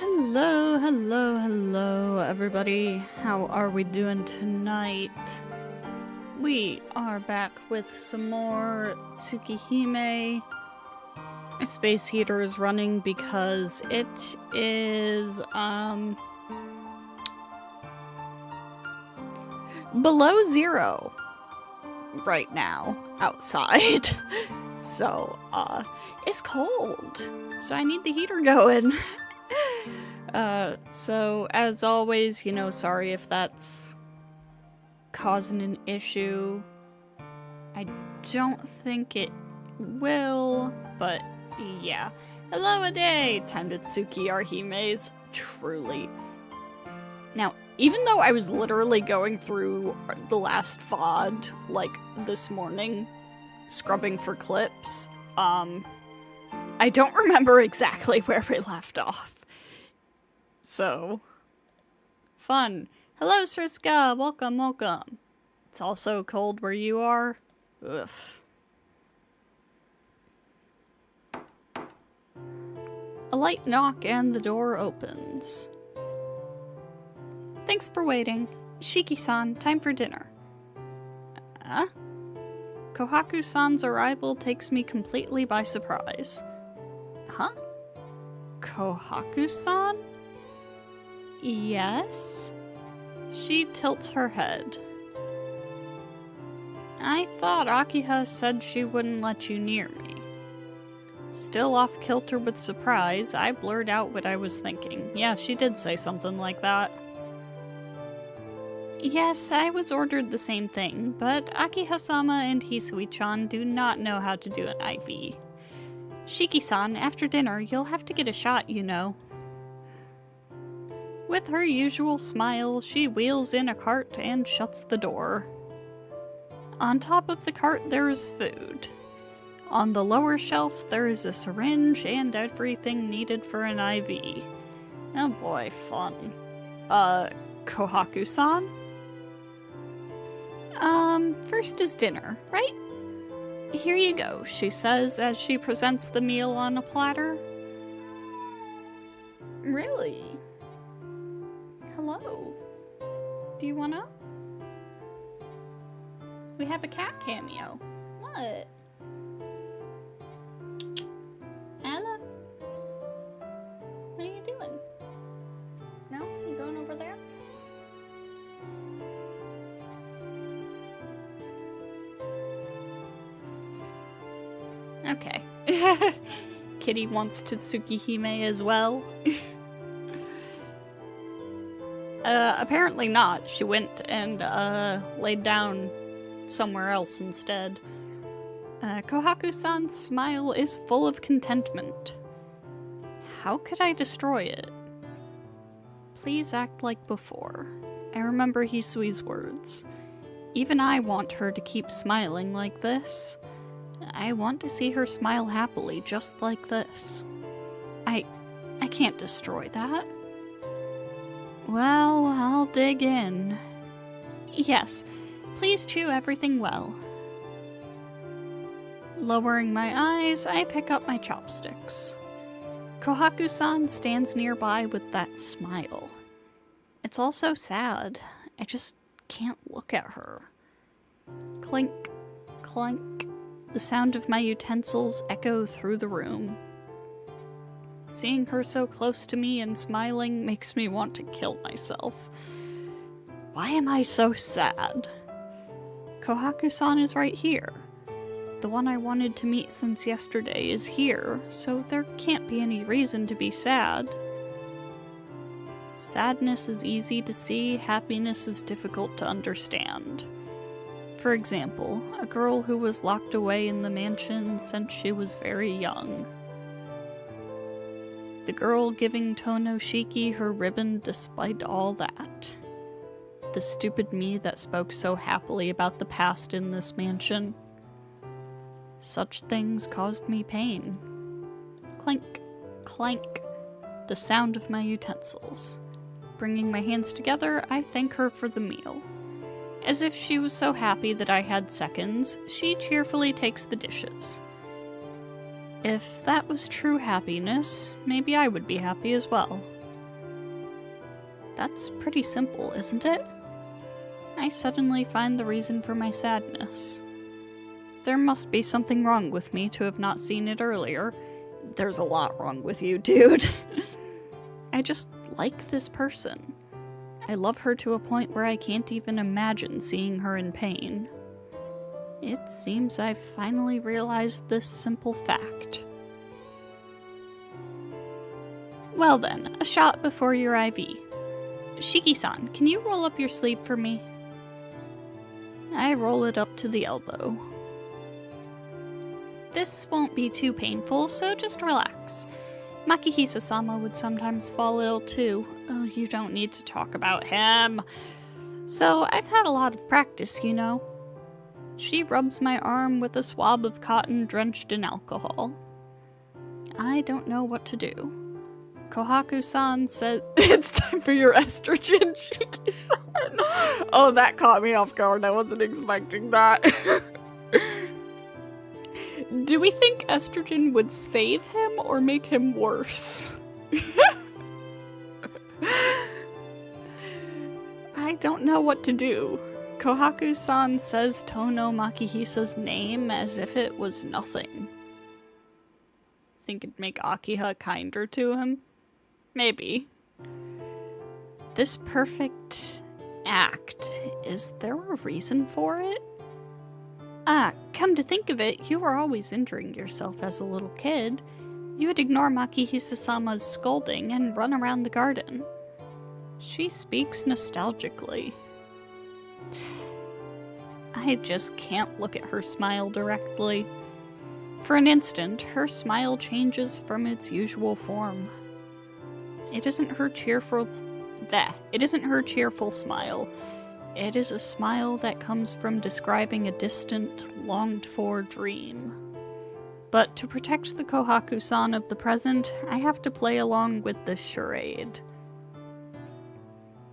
Hello, everybody. How are we doing tonight? We are back with some more Tsukihime. My space heater is running because it is, below zero right now outside. So, it's cold. So I need the heater going. So as always, sorry if that's causing an issue. I don't think it will, but yeah. Hello a day! Time to Tsukihime, truly. Now, even though I was literally going through the last VOD, like, this morning, scrubbing for clips, I don't remember exactly where we left off. So, fun. Hello, Sriska! Welcome. It's also cold where you are. Ugh. A light knock and the door opens. Thanks for waiting. Shiki-san, time for dinner. Kohaku-san's arrival takes me completely by surprise. Huh? Kohaku-san? Yes? She tilts her head. I thought Akiha said she wouldn't let you near me. Still off kilter with surprise, I blurred out what I was thinking. Yeah, she did say something like that. Yes, I was ordered the same thing, but Akiha-sama and Hisui-chan do not know how to do an IV. Shiki-san, after dinner, you'll have to get a shot, you know. With her usual smile, she wheels in a cart and shuts the door. On top of the cart, there is food. On the lower shelf, there is a syringe and everything needed for an IV. Oh boy, fun. Kohaku-san? First is dinner, right? Here you go, she says as she presents the meal on a platter. Really? Hello. Do you wanna? We have a cat cameo. What? Ella? What are you doing? No? You going over there? Okay. Kitty wants to Tsukihime as well. Apparently not. She went and, laid down somewhere else instead. Kohaku-san's smile is full of contentment. How could I destroy it? Please act like before. I remember Hisui's words. Even I want her to keep smiling like this. I want to see her smile happily just like this. I can't destroy that. Well, I'll dig in. Yes, please chew everything well. Lowering my eyes, I pick up my chopsticks. Kohaku-san stands nearby with that smile. It's all so sad. I just can't look at her. Clink, clink. The sound of my utensils echo through the room. Seeing her so close to me and smiling makes me want to kill myself. Why am I so sad? Kohaku-san is right here. The one I wanted to meet since yesterday is here, so there can't be any reason to be sad. Sadness is easy to see, happiness is difficult to understand. For example, a girl who was locked away in the mansion since she was very young. The girl giving Tonoshiki her ribbon despite all that. The stupid me that spoke so happily about the past in this mansion. Such things caused me pain. Clink, clank, the sound of my utensils. Bringing my hands together, I thank her for the meal. As if she was so happy that I had seconds, she cheerfully takes the dishes. If that was true happiness, maybe I would be happy as well. That's pretty simple, isn't it? I suddenly find the reason for my sadness. There must be something wrong with me to have not seen it earlier. There's a lot wrong with you, dude. I just like this person. I love her to a point where I can't even imagine seeing her in pain. It seems I've finally realized this simple fact. Well then, a shot before your IV. Shiki-san, can you roll up your sleeve for me? I roll it up to the elbow. This won't be too painful, so just relax. Makihisa-sama would sometimes fall ill too. Oh, you don't need to talk about him. So, I've had a lot of practice, you know. She rubs my arm with a swab of cotton drenched in alcohol. I don't know what to do. Kohaku-san says, it's time for your estrogen, Shiki-san. Oh, that caught me off guard. I wasn't expecting that. Do we think estrogen would save him or make him worse? I don't know what to do. Kohaku-san says Tono Makihisa's name as if it was nothing. Think it'd make Akiha kinder to him? Maybe. This perfect act, is there a reason for it? Ah, come to think of it, you were always injuring yourself as a little kid. You would ignore Makihisa-sama's scolding and run around the garden. She speaks nostalgically. I just can't look at her smile directly. For an instant, her smile changes from its usual form. It isn't her cheerful smile. It is a smile that comes from describing a distant, longed-for dream. But to protect the Kohaku-san of the present, I have to play along with this charade.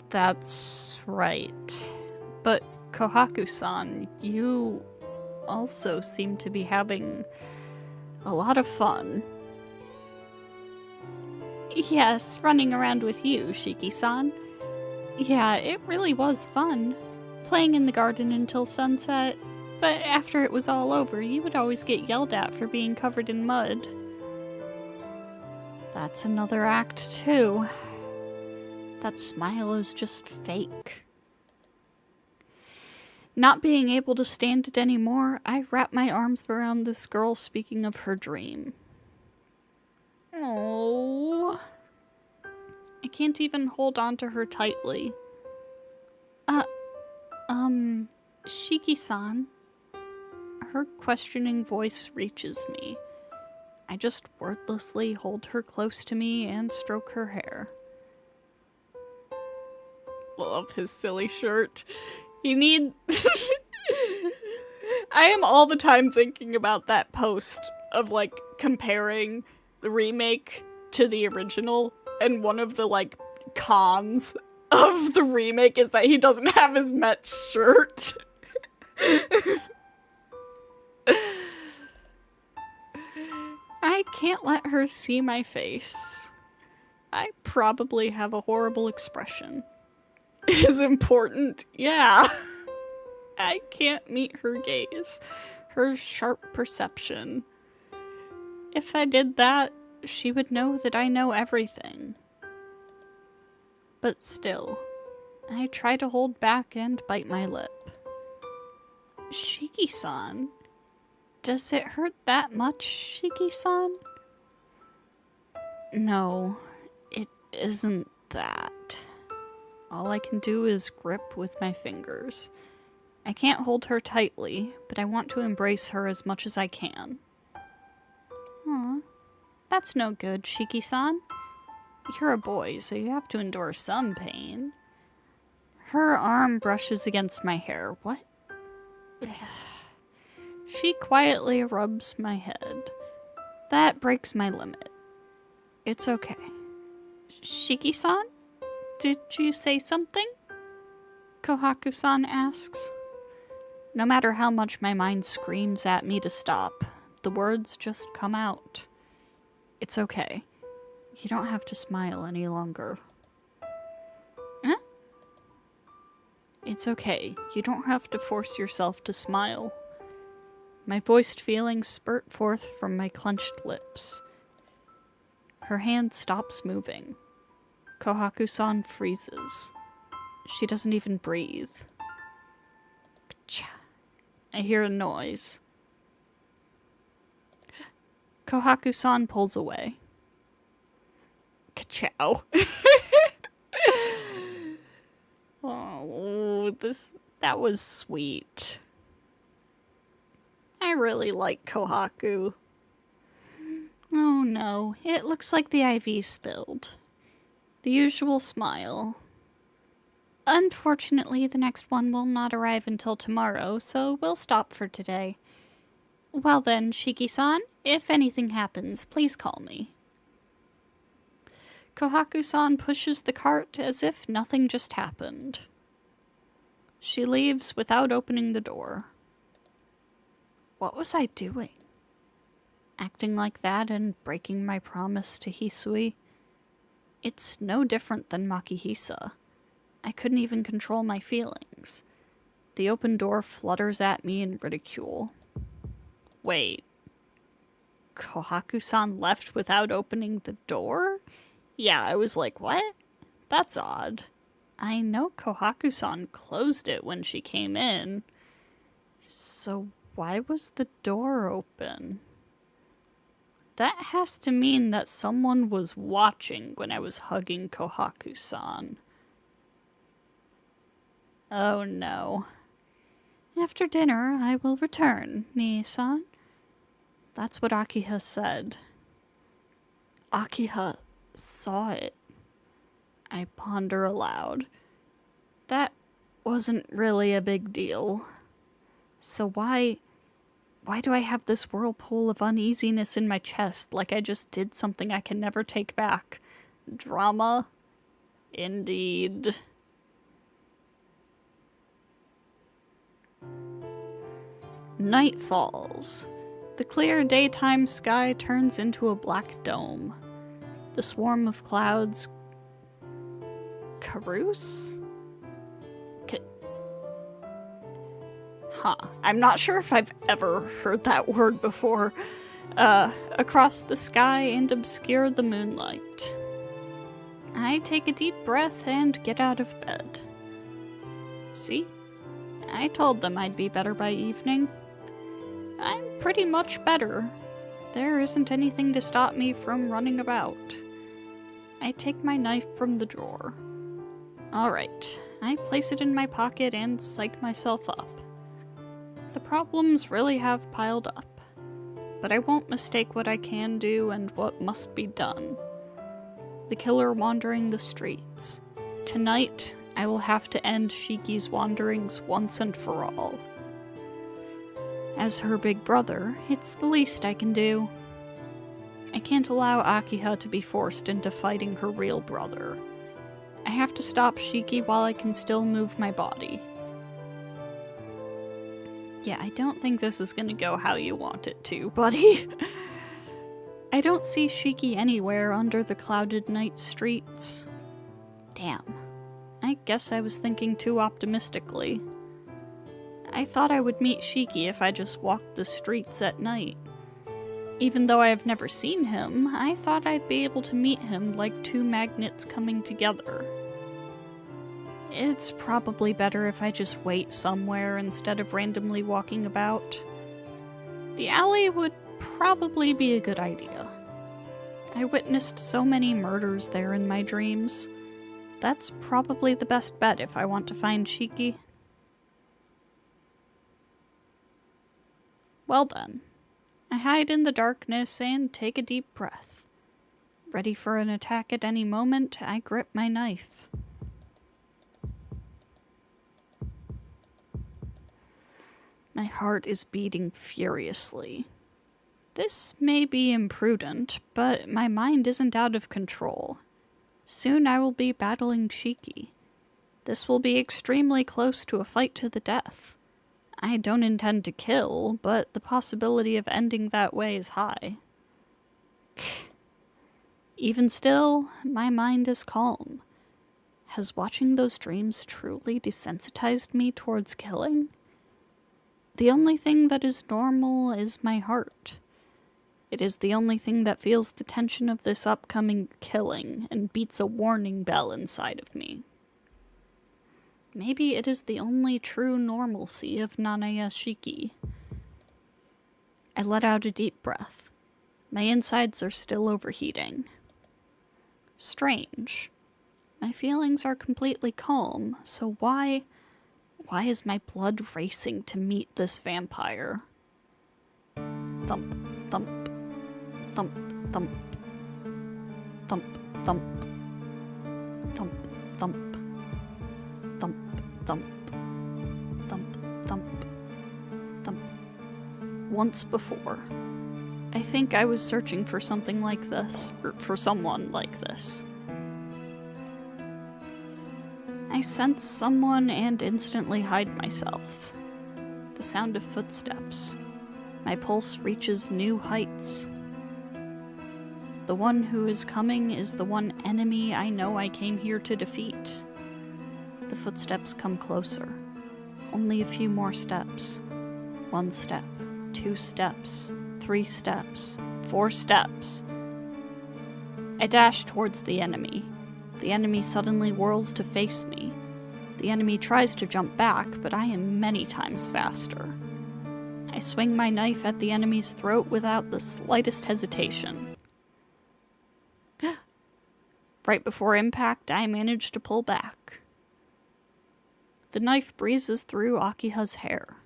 That's right. But Kohaku-san, you also seem to be having a lot of fun. Yes, running around with you, Shiki-san. Yeah, it really was fun. Playing in the garden until sunset. But after it was all over, you would always get yelled at for being covered in mud. That's another act, too. That smile is just fake. Not being able to stand it anymore, I wrap my arms around this girl speaking of her dream. Oh, I can't even hold on to her tightly. Shiki-san. Her questioning voice reaches me. I just wordlessly hold her close to me and stroke her hair. Love his silly shirt. I am all the time thinking about that post of, like, comparing the remake to the original, and one of the, like, cons of the remake is that he doesn't have his Met shirt. I can't let her see my face. I probably have a horrible expression. It is important, yeah. I can't meet her gaze, her sharp perception. If I did that, she would know that I know everything. But still, I try to hold back and bite my lip. Shiki-san? Does it hurt that much, Shiki-san? No, it isn't that. All I can do is grip with my fingers. I can't hold her tightly, but I want to embrace her as much as I can. Aw, that's no good, Shiki-san. You're a boy, so you have to endure some pain. Her arm brushes against my hair. What? She quietly rubs my head. That breaks my limit. It's okay. Shiki-san? Did you say something? Kohaku-san asks. No matter how much my mind screams at me to stop, the words just come out. It's okay. You don't have to smile any longer. It's okay. You don't have to force yourself to smile. My voiced feelings spurt forth from my clenched lips. Her hand stops moving. Kohaku-san freezes. She doesn't even breathe. I hear a noise. Kohaku-san pulls away. Ka-chow. Oh, that was sweet. I really like Kohaku. Oh no, it looks like the IV spilled. The usual smile. Unfortunately, the next one will not arrive until tomorrow, so we'll stop for today. Well then, Shiki-san, if anything happens, please call me. Kohaku-san pushes the cart as if nothing just happened. She leaves without opening the door. What was I doing? Acting like that and breaking my promise to Hisui? It's no different than Makihisa. I couldn't even control my feelings. The open door flutters at me in ridicule. Wait. Kohaku-san left without opening the door? Yeah, I was like, what? That's odd. I know Kohaku-san closed it when she came in. So why was the door open? That has to mean that someone was watching when I was hugging Kohaku-san. Oh no. After dinner, I will return, Nii-san. That's what Akiha said. Akiha saw it. I ponder aloud. That wasn't really a big deal. So why do I have this whirlpool of uneasiness in my chest like I just did something I can never take back? Drama? Indeed. Night falls. The clear daytime sky turns into a black dome. The swarm of clouds... Carouse? I'm not sure if I've ever heard that word before. Across the sky and obscure the moonlight. I take a deep breath and get out of bed. See? I told them I'd be better by evening. I'm pretty much better. There isn't anything to stop me from running about. I take my knife from the drawer. Alright, I place it in my pocket and psych myself up. The problems really have piled up, but I won't mistake what I can do and what must be done. The killer wandering the streets. Tonight, I will have to end Shiki's wanderings once and for all. As her big brother, it's the least I can do. I can't allow Akiha to be forced into fighting her real brother. I have to stop Shiki while I can still move my body. Yeah, I don't think this is gonna go how you want it to, buddy. I don't see Shiki anywhere under the clouded night streets. Damn. I guess I was thinking too optimistically. I thought I would meet Shiki if I just walked the streets at night. Even though I have never seen him, I thought I'd be able to meet him like two magnets coming together. It's probably better if I just wait somewhere instead of randomly walking about. The alley would probably be a good idea. I witnessed so many murders there in my dreams. That's probably the best bet if I want to find Shiki. Well then, I hide in the darkness and take a deep breath. Ready for an attack at any moment, I grip my knife. My heart is beating furiously. This may be imprudent, but my mind isn't out of control. Soon I will be battling Shiki. This will be extremely close to a fight to the death. I don't intend to kill, but the possibility of ending that way is high. Even still, my mind is calm. Has watching those dreams truly desensitized me towards killing? The only thing that is normal is my heart. It is the only thing that feels the tension of this upcoming killing and beats a warning bell inside of me. Maybe it is the only true normalcy of Nanayashiki. I let out a deep breath. My insides are still overheating. Strange. My feelings are completely calm, so why is my blood racing to meet this vampire? Thump, thump, thump, thump, thump, thump, thump, thump, thump, thump, thump, thump, thump. Once before, I think I was searching for something like this, or for someone like this. I sense someone and instantly hide myself. The sound of footsteps. My pulse reaches new heights. The one who is coming is the one enemy I know I came here to defeat. The footsteps come closer. Only a few more steps. 1 step, 2 steps, 3 steps, 4 steps. I dash towards the enemy. The enemy suddenly whirls to face me. The enemy tries to jump back, but I am many times faster. I swing my knife at the enemy's throat without the slightest hesitation. Right before impact, I manage to pull back. The knife breezes through Akiha's hair.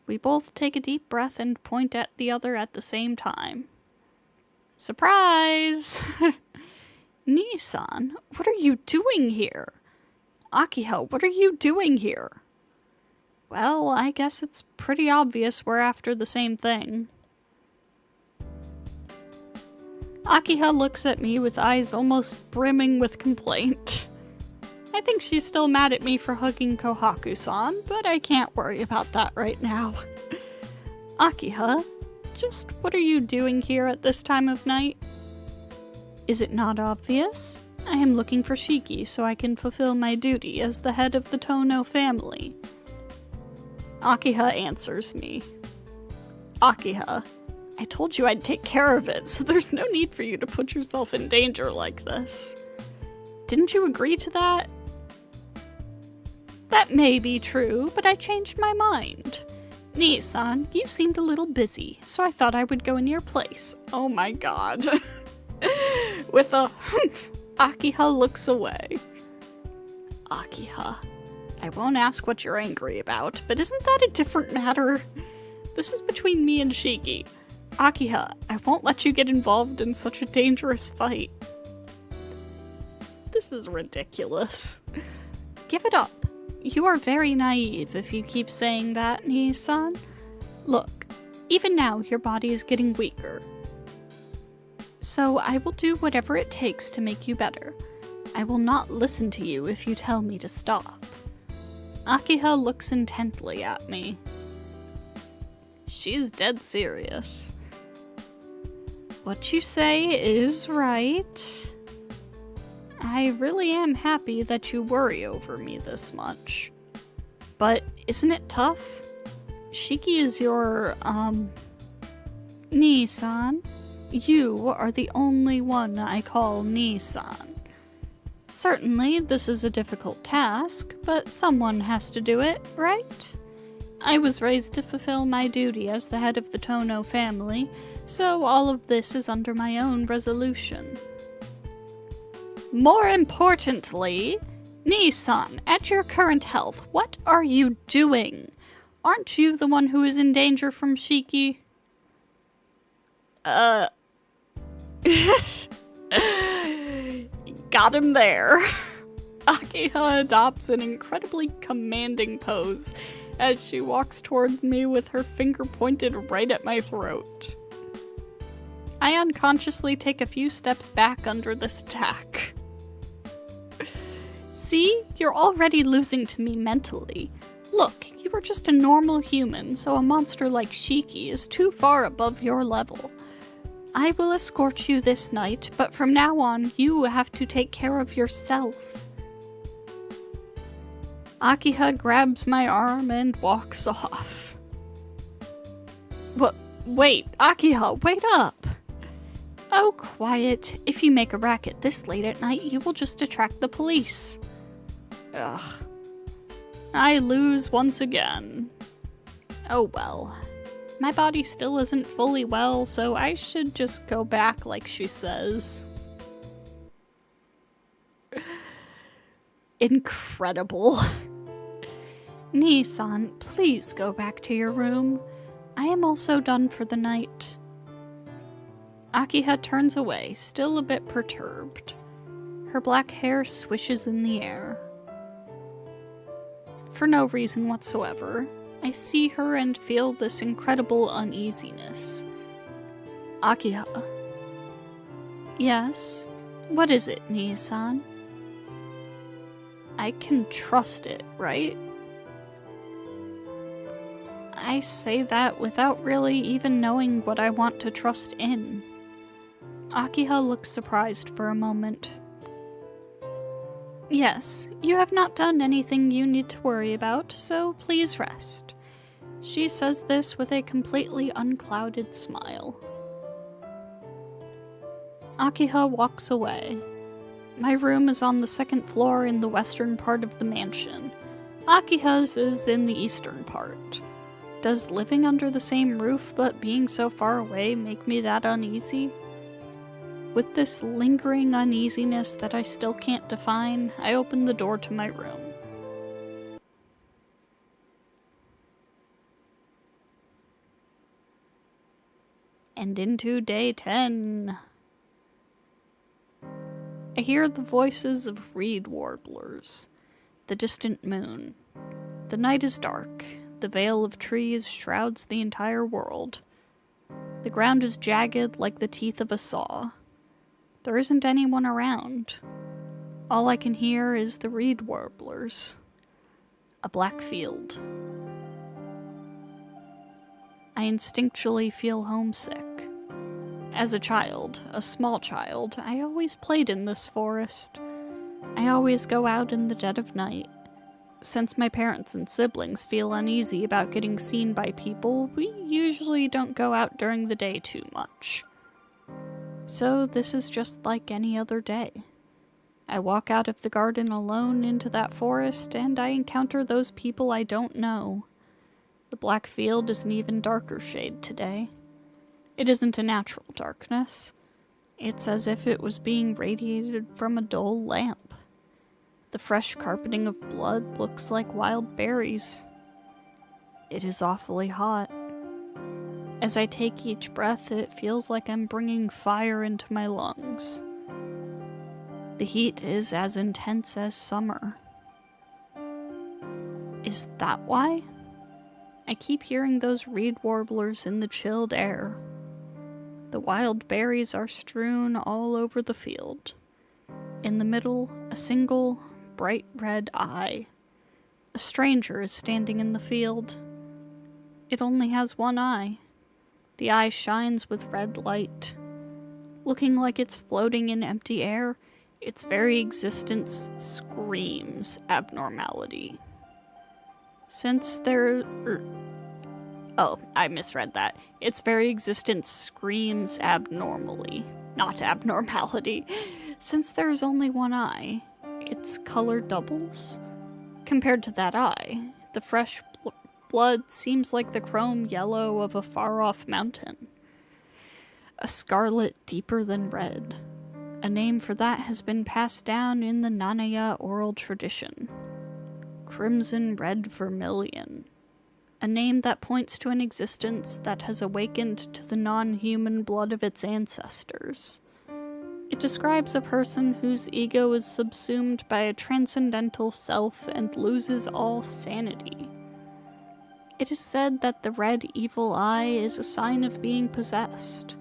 We both take a deep breath and point at the other at the same time. Surprise! Nii-san, what are you doing here? Akiha, what are you doing here? Well, I guess it's pretty obvious we're after the same thing. Akiha looks at me with eyes almost brimming with complaint. I think she's still mad at me for hugging Kohaku-san, but I can't worry about that right now. Akiha, just what are you doing here at this time of night? Is it not obvious? I am looking for Shiki so I can fulfill my duty as the head of the Tono family. Akiha answers me. Akiha, I told you I'd take care of it, so there's no need for you to put yourself in danger like this. Didn't you agree to that? That may be true, but I changed my mind. Nii-san, you seemed a little busy, so I thought I would go in your place. Oh my god. With a humph, Akiha looks away. Akiha, I won't ask what you're angry about, but isn't that a different matter? This is between me and Shiki. Akiha, I won't let you get involved in such a dangerous fight. This is ridiculous. Give it up. You are very naive if you keep saying that, Nii-san. Look, even now your body is getting weaker. So I will do whatever it takes to make you better. I will not listen to you if you tell me to stop. Akiha looks intently at me. She's dead serious. What you say is right. I really am happy that you worry over me this much. But isn't it tough? Shiki is your, Nii-san. You are the only one I call Nii-san. Certainly, this is a difficult task, but someone has to do it, right? I was raised to fulfill my duty as the head of the Tono family, so all of this is under my own resolution. More importantly, Nii-san, at your current health, what are you doing? Aren't you the one who is in danger from Shiki? Got him there. Akiha adopts an incredibly commanding pose as she walks towards me with her finger pointed right at my throat. I unconsciously take a few steps back under this attack. See? You're already losing to me mentally. Look, you are just a normal human, so a monster like Shiki is too far above your level. I will escort you this night, but from now on, you have to take care of yourself. Akiha grabs my arm and walks off. What? Wait, Akiha, wait up! Oh, quiet. If you make a racket this late at night, you will just attract the police. Ugh. I lose once again. Oh well. My body still isn't fully well, so I should just go back like she says. Incredible. Nii-san, please go back to your room. I am also done for the night. Akiha turns away, still a bit perturbed. Her black hair swishes in the air. For no reason whatsoever, I see her and feel this incredible uneasiness. Akiha. Yes? What is it, Nii-san? I can trust it, right? I say that without really even knowing what I want to trust in. Akiha looks surprised for a moment. Yes, you have not done anything you need to worry about, so please rest. She says this with a completely unclouded smile. Akiha walks away. My room is on the second floor in the western part of the mansion. Akiha's is in the eastern part. Does living under the same roof but being so far away make me that uneasy? With this lingering uneasiness that I still can't define, I open the door to my room. And into day 10. I hear the voices of reed warblers, the distant moon. The night is dark. The veil of trees shrouds the entire world. The ground is jagged like the teeth of a saw. There isn't anyone around. All I can hear is the reed warblers. A black field. I instinctually feel homesick. As a child, a small child, I always played in this forest. I always go out in the dead of night. Since my parents and siblings feel uneasy about getting seen by people, we usually don't go out during the day too much. So this is just like any other day. I walk out of the garden alone into that forest, and I encounter those people I don't know. The black field is an even darker shade today. It isn't a natural darkness. It's as if it was being radiated from a dull lamp. The fresh carpeting of blood looks like wild berries. It is awfully hot. As I take each breath, it feels like I'm bringing fire into my lungs. The heat is as intense as summer. Is that why? I keep hearing those reed warblers in the chilled air. The wild berries are strewn all over the field. In the middle, a single, bright red eye. A stranger is standing in the field. It only has one eye. The eye shines with red light. Looking like it's floating in empty air, its very existence screams abnormality. I misread that. Its very existence screams abnormally, not abnormality. Since there's only one eye, its color doubles. Compared to that eye, the fresh blood seems like the chrome yellow of a far-off mountain. A scarlet deeper than red. A name for that has been passed down in the Nanaya oral tradition. Crimson red vermilion. A name that points to an existence that has awakened to the non-human blood of its ancestors. It describes a person whose ego is subsumed by a transcendental self and loses all sanity. It is said that the red evil eye is a sign of being possessed.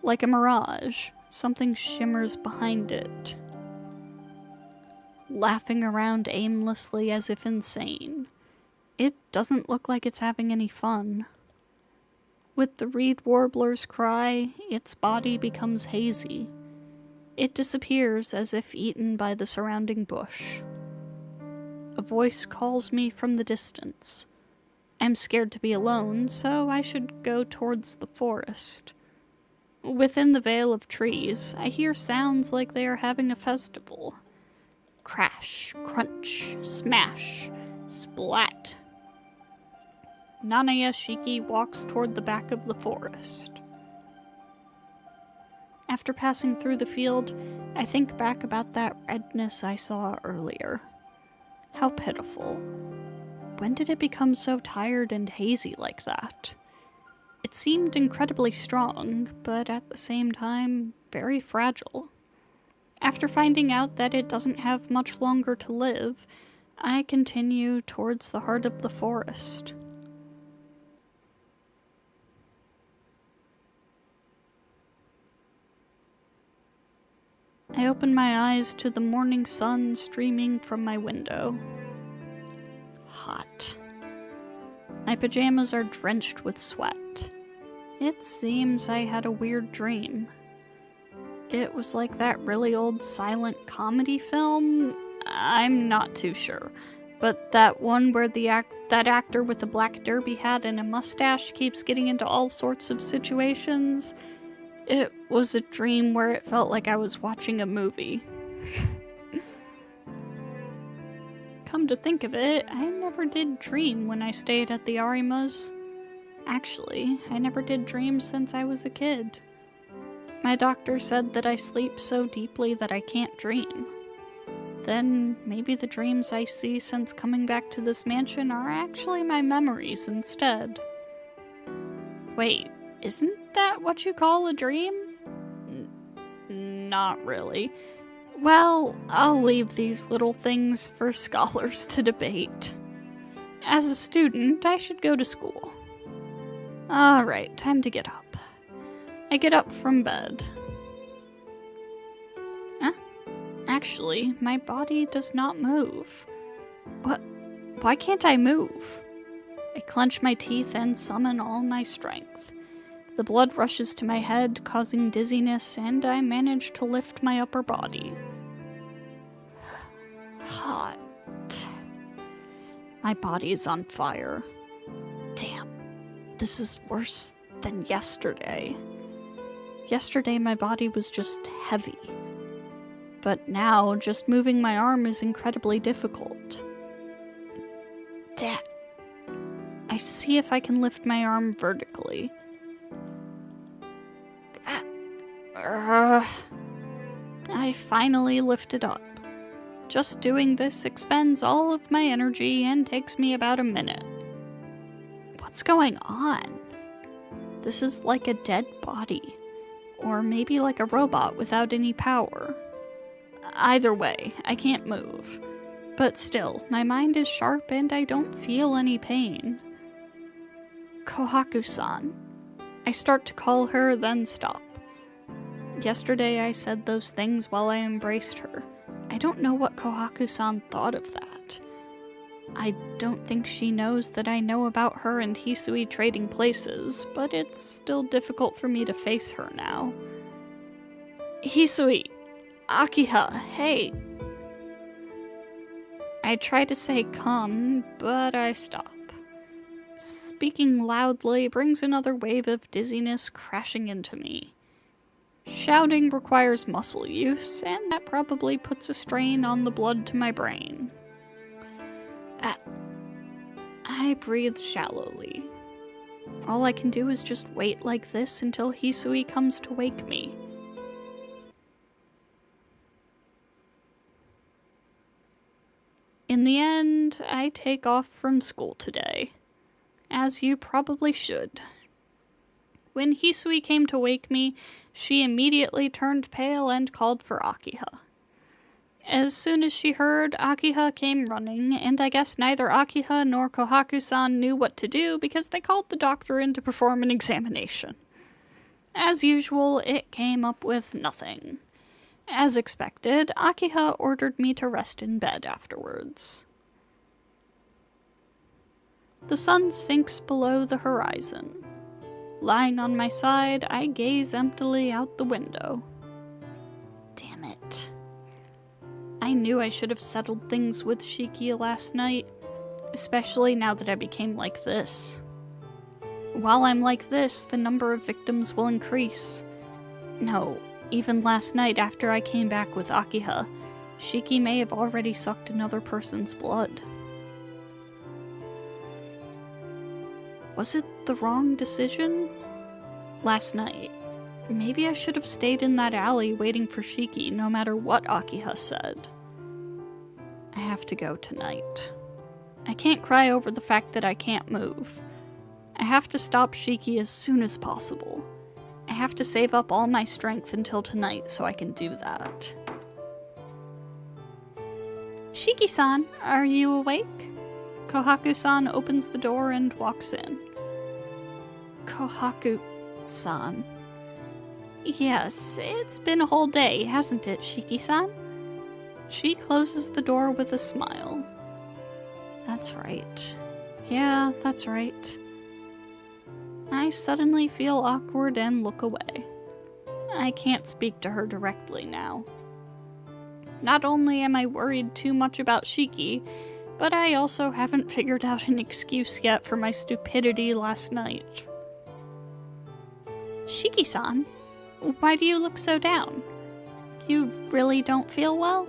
Like a mirage, something shimmers behind it, laughing around aimlessly as if insane. It doesn't look like it's having any fun. With the reed warbler's cry, its body becomes hazy. It disappears as if eaten by the surrounding bush. a voice calls me from the distance. I'm scared to be alone, so I should go towards the forest. Within the veil of trees, I hear sounds like they are having a festival. Crash, crunch, smash, splat. Nanaya Shiki walks toward the back of the forest. After passing through the field, I think back about that redness I saw earlier. How pitiful. When did it become so tired and hazy like that? It seemed incredibly strong, but at the same time, very fragile. After finding out that it doesn't have much longer to live, I continue towards the heart of the forest. I open my eyes to the morning sun streaming from my window. Hot. My pajamas are drenched with sweat. It seems I had a weird dream. It was like that really old silent comedy film. I'm not too sure, but that one where that actor with the black derby hat and a mustache keeps getting into all sorts of situations. It was a dream where it felt like I was watching a movie. Come to think of it, I never did dream when I stayed at the Arimas. Actually, I never did dream since I was a kid. My doctor said that I sleep so deeply that I can't dream. Then maybe the dreams I see since coming back to this mansion are actually my memories instead. Wait, isn't that what you call a dream? Not really. Well, I'll leave these little things for scholars to debate. As a student, I should go to school. Alright, time to get up. I get up from bed. Actually, my body does not move. What? Why can't I move? I clench my teeth and summon all my strength. The blood rushes to my head, causing dizziness, and I manage to lift my upper body. Hot. My body is on fire. Damn, this is worse than yesterday. Yesterday my body was just heavy. But now, just moving my arm is incredibly difficult. I see if I can lift my arm vertically. I finally lift it up. Just doing this expends all of my energy and takes me about a minute. What's going on? This is like a dead body. Or maybe like a robot without any power. Either way, I can't move. But still, my mind is sharp and I don't feel any pain. Kohaku-san. I start to call her, then stop. Yesterday I said those things while I embraced her. I don't know what Kohaku-san thought of that. I don't think she knows that I know about her and Hisui trading places, but it's still difficult for me to face her now. Hisui! Akiha, hey! I try to say come, but I stop. Speaking loudly brings another wave of dizziness crashing into me. Shouting requires muscle use, and that probably puts a strain on the blood to my brain. I breathe shallowly. All I can do is just wait like this until Hisui comes to wake me. In the end, I take off from school today. As you probably should. When Hisui came to wake me, she immediately turned pale and called for Akiha. As soon as she heard, Akiha came running, and I guess neither Akiha nor Kohaku-san knew what to do because they called the doctor in to perform an examination. As usual, it came up with nothing. As expected, Akiha ordered me to rest in bed afterwards. The sun sinks below the horizon. Lying on my side, I gaze emptily out the window. Damn it. I I knew I should have settled things with Shiki last night, especially now that I became like this. While I'm like this, the number of victims will increase. No, even last night after I came back with Akiha, Shiki may have already sucked another person's blood. Was it the wrong decision? Last night, maybe I should have stayed in that alley waiting for Shiki no matter what Akiha said. I have to go tonight. I can't cry over the fact that I can't move. I have to stop Shiki as soon as possible. I have to save up all my strength until tonight so I can do that. Shiki-san, are you awake? Kohaku-san opens the door and walks in. Kohaku-san. Yes, it's been a whole day, hasn't it, Shiki-san? She closes the door with a smile. That's right. Yeah, that's right. I suddenly feel awkward and look away. I can't speak to her directly now. Not only am I worried too much about Shiki, but I also haven't figured out an excuse yet for my stupidity last night. Shiki-san, why do you look so down? You really don't feel well?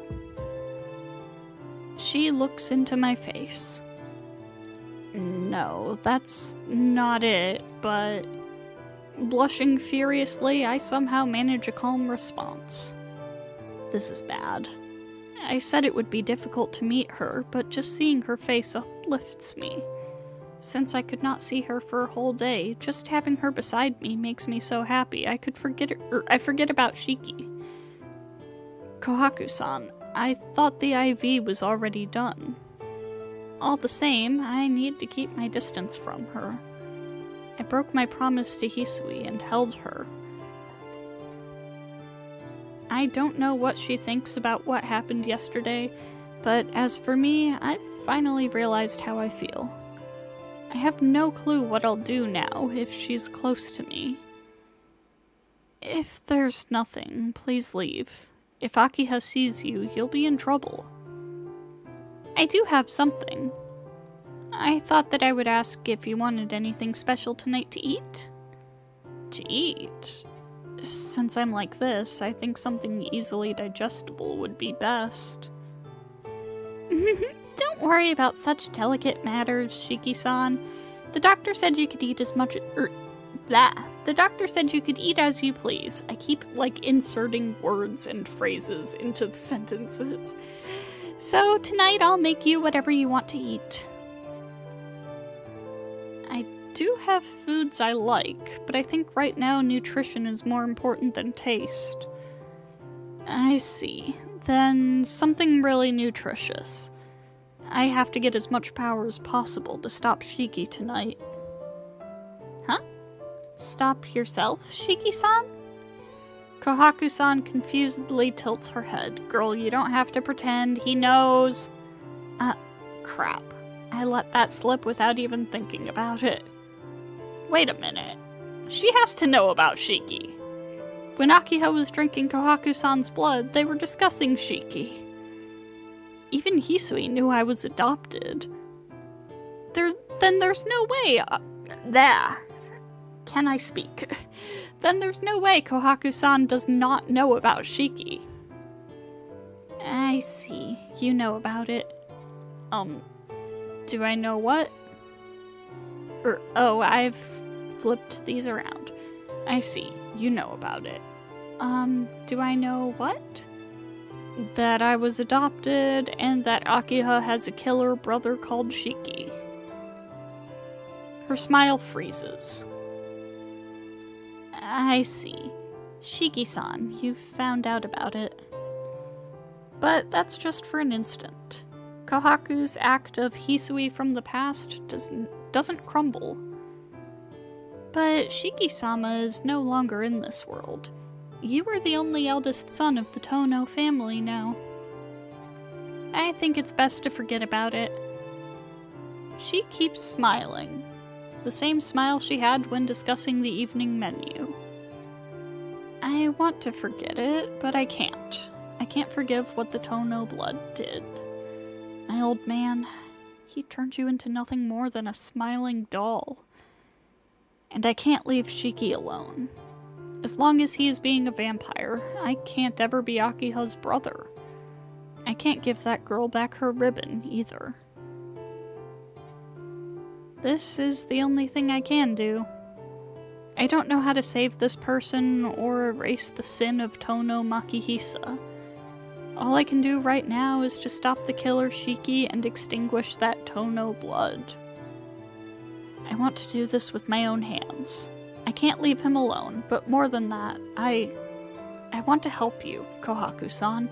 She looks into my face. No, that's not it, but... Blushing furiously, I somehow manage a calm response. This is bad. I said it would be difficult to meet her, but just seeing her face uplifts me. Since I could not see her for a whole day, just having her beside me makes me so happy I forget about Shiki. Kohaku-san, I thought the IV was already done. All the same, I need to keep my distance from her. I broke my promise to Hisui and held her. I don't know what she thinks about what happened yesterday, but as for me, I've finally realized how I feel. I have no clue what I'll do now if she's close to me. If there's nothing, please leave. If Akiha sees you, you'll be in trouble. I do have something. I thought that I would ask if you wanted anything special tonight to eat. To eat? Since I'm like this, I think something easily digestible would be best. Don't worry about such delicate matters, Shiki-san. The doctor said you could eat as much— The doctor said you could eat as you please. I keep, inserting words and phrases into the sentences. So tonight I'll make you whatever you want to eat. I do have foods I like, but I think right now nutrition is more important than taste. I see. Then something really nutritious. I have to get as much power as possible to stop Shiki tonight. Huh? Stop yourself, Shiki-san? Kohaku-san confusedly tilts her head. Girl, you don't have to pretend. He knows. Crap. I let that slip without even thinking about it. Wait a minute. She has to know about Shiki. When Akiha was drinking Kohaku-san's blood, they were discussing Shiki. Even Hisui knew I was adopted. Then there's no way— Can I speak? Then there's no way Kohaku-san does not know about Shiki. I see. You know about it. Do I know what? I've flipped these around. I see. You know about it. Do I know what? That I was adopted, and that Akiha has a killer brother called Shiki. Her smile freezes. I see. Shiki-san, you've found out about it. But that's just for an instant. Kohaku's act of Hisui from the past doesn't crumble. But Shiki-sama is no longer in this world. You are the only eldest son of the Tono family now. I think it's best to forget about it. She keeps smiling. The same smile she had when discussing the evening menu. I want to forget it, but I can't. I can't forgive what the Tono blood did. My old man, he turned you into nothing more than a smiling doll. And I can't leave Shiki alone. As long as he is being a vampire, I can't ever be Akiha's brother. I can't give that girl back her ribbon, either. This is the only thing I can do. I don't know how to save this person or erase the sin of Tono Makihisa. All I can do right now is to stop the killer Shiki and extinguish that Tono blood. I want to do this with my own hands. I can't leave him alone, but more than that, I want to help you, Kohaku-san.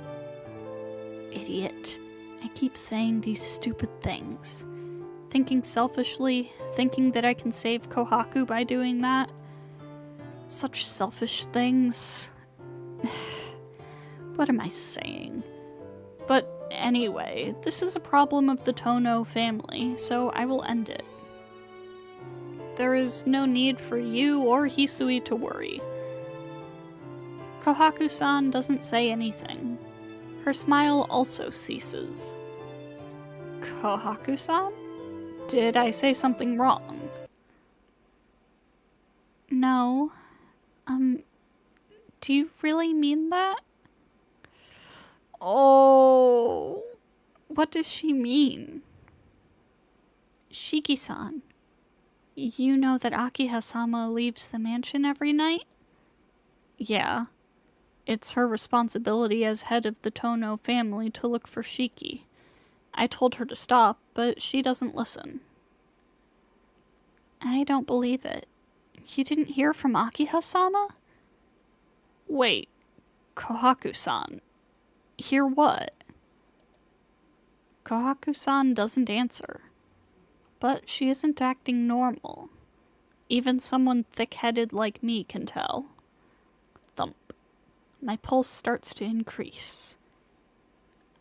Idiot. I keep saying these stupid things. Thinking selfishly, thinking that I can save Kohaku by doing that. Such selfish things. What am I saying? But anyway, this is a problem of the Tono family, so I will end it. There is no need for you or Hisui to worry. Kohaku-san doesn't say anything. Her smile also ceases. Kohaku-san? Did I say something wrong? No. Do you really mean that? Oh, what does she mean? Shiki-san, you know that Akiha-sama leaves the mansion every night? Yeah. It's her responsibility as head of the Tono family to look for Shiki. I told her to stop, but she doesn't listen. I don't believe it. You didn't hear from Akiha-sama? Wait, Kohaku-san. Hear what? Kohaku-san doesn't answer. But she isn't acting normal. Even someone thick-headed like me can tell. Thump. My pulse starts to increase.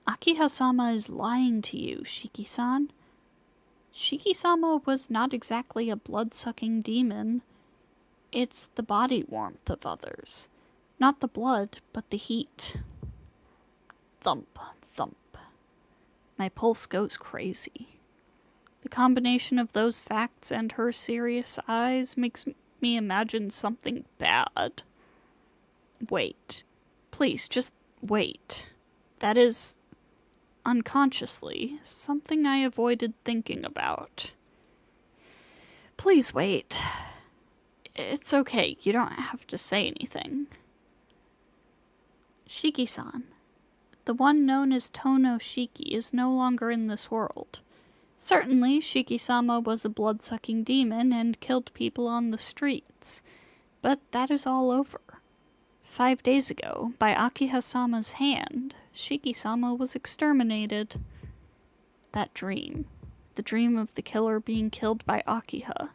Akiha-sama is lying to you, Shiki-san. Shiki-sama was not exactly a blood-sucking demon. It's the body warmth of others. Not the blood, but the heat. Thump, thump. My pulse goes crazy. The combination of those facts and her serious eyes makes me imagine something bad. Wait. Please, just wait. That is, unconsciously, something I avoided thinking about. Please wait. It's okay, you don't have to say anything. Shiki-san, the one known as Tono Shiki is no longer in this world. Certainly, Shiki-sama was a blood-sucking demon and killed people on the streets, but that is all over. 5 days ago, by Akiha-sama's hand, Shiki-sama was exterminated. That dream, the dream of the killer being killed by Akiha,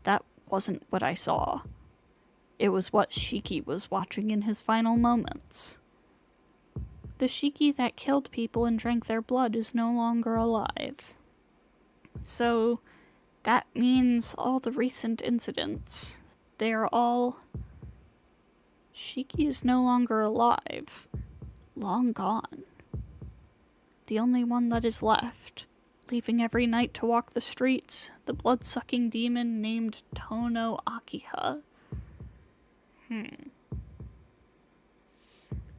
that wasn't what I saw. It was what Shiki was watching in his final moments. The Shiki that killed people and drank their blood is no longer alive. So, that means all the recent incidents, they are all... Shiki is no longer alive. Long gone. The only one that is left, leaving every night to walk the streets, the blood-sucking demon named Tono Akiha.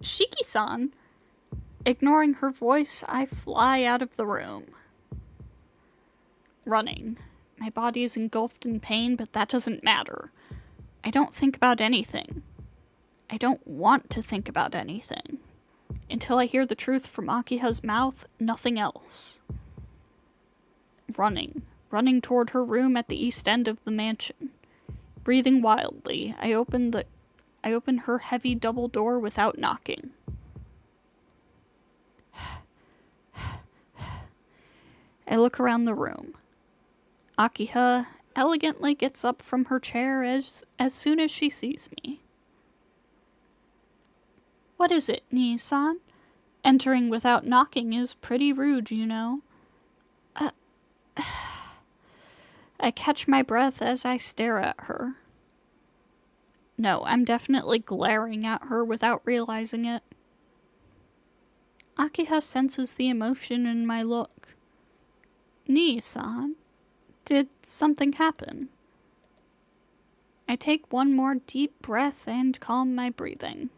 Shiki-san! Ignoring her voice, I fly out of the room. Running. My body is engulfed in pain, but that doesn't matter. I don't think about anything. I don't want to think about anything. Until I hear the truth from Akiha's mouth, nothing else. Running toward her room at the east end of the mansion. Breathing wildly, I open her heavy double door without knocking. I look around the room. Akiha elegantly gets up from her chair as soon as she sees me. What is it, Nii-san? Entering without knocking is pretty rude, you know. I catch my breath as I stare at her. No, I'm definitely glaring at her without realizing it. Akiha senses the emotion in my look. Nii-san, did something happen? I take one more deep breath and calm my breathing.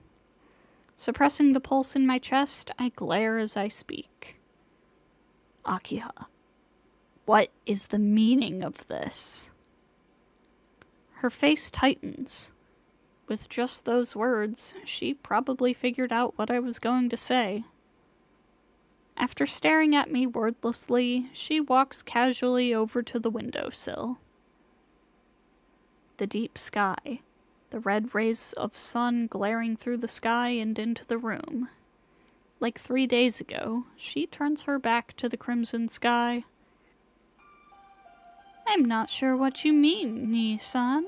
Suppressing the pulse in my chest, I glare as I speak. Akiha, what is the meaning of this? Her face tightens. With just those words, she probably figured out what I was going to say. After staring at me wordlessly, she walks casually over to the windowsill. The deep sky, the red rays of sun glaring through the sky and into the room. Like 3 days ago, she turns her back to the crimson sky. I'm not sure what you mean, Nii-san.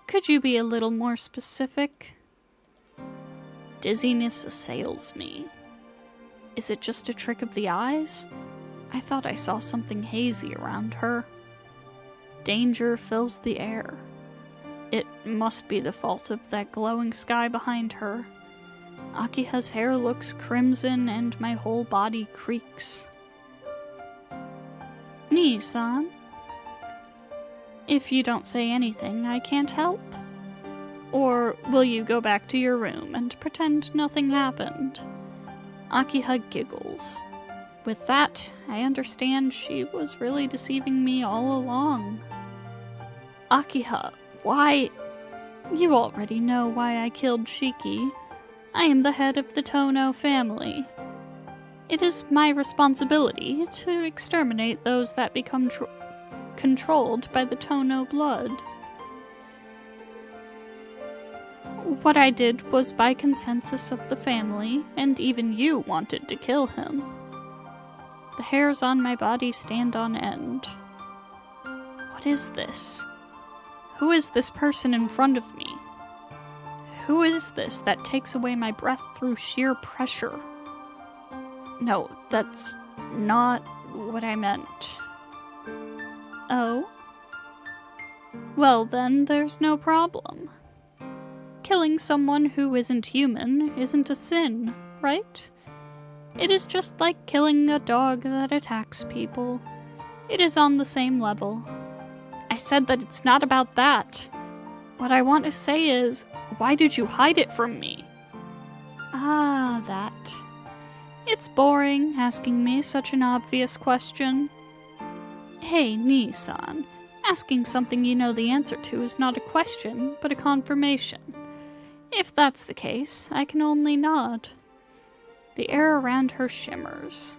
Could you be a little more specific? Dizziness assails me. Is it just a trick of the eyes? I thought I saw something hazy around her. Danger fills the air. It must be the fault of that glowing sky behind her. Akiha's hair looks crimson and my whole body creaks. Nii-san? If you don't say anything, I can't help. Or will you go back to your room and pretend nothing happened? Akiha giggles. With that, I understand she was really deceiving me all along. Akiha, why? You already know why I killed Shiki. I am the head of the Tono family. It is my responsibility to exterminate those that become controlled by the Tono blood. What I did was by consensus of the family, and even you wanted to kill him. The hairs on my body stand on end. What is this? Who is this person in front of me? Who is this that takes away my breath through sheer pressure? No, that's not what I meant. Oh? Well then, there's no problem. Killing someone who isn't human isn't a sin, right? It is just like killing a dog that attacks people. It is on the same level. I said that it's not about that. What I want to say is, why did you hide it from me? Ah, that. It's boring asking me such an obvious question. Hey, Nii-san, asking something you know the answer to is not a question, but a confirmation. If that's the case, I can only nod. The air around her shimmers.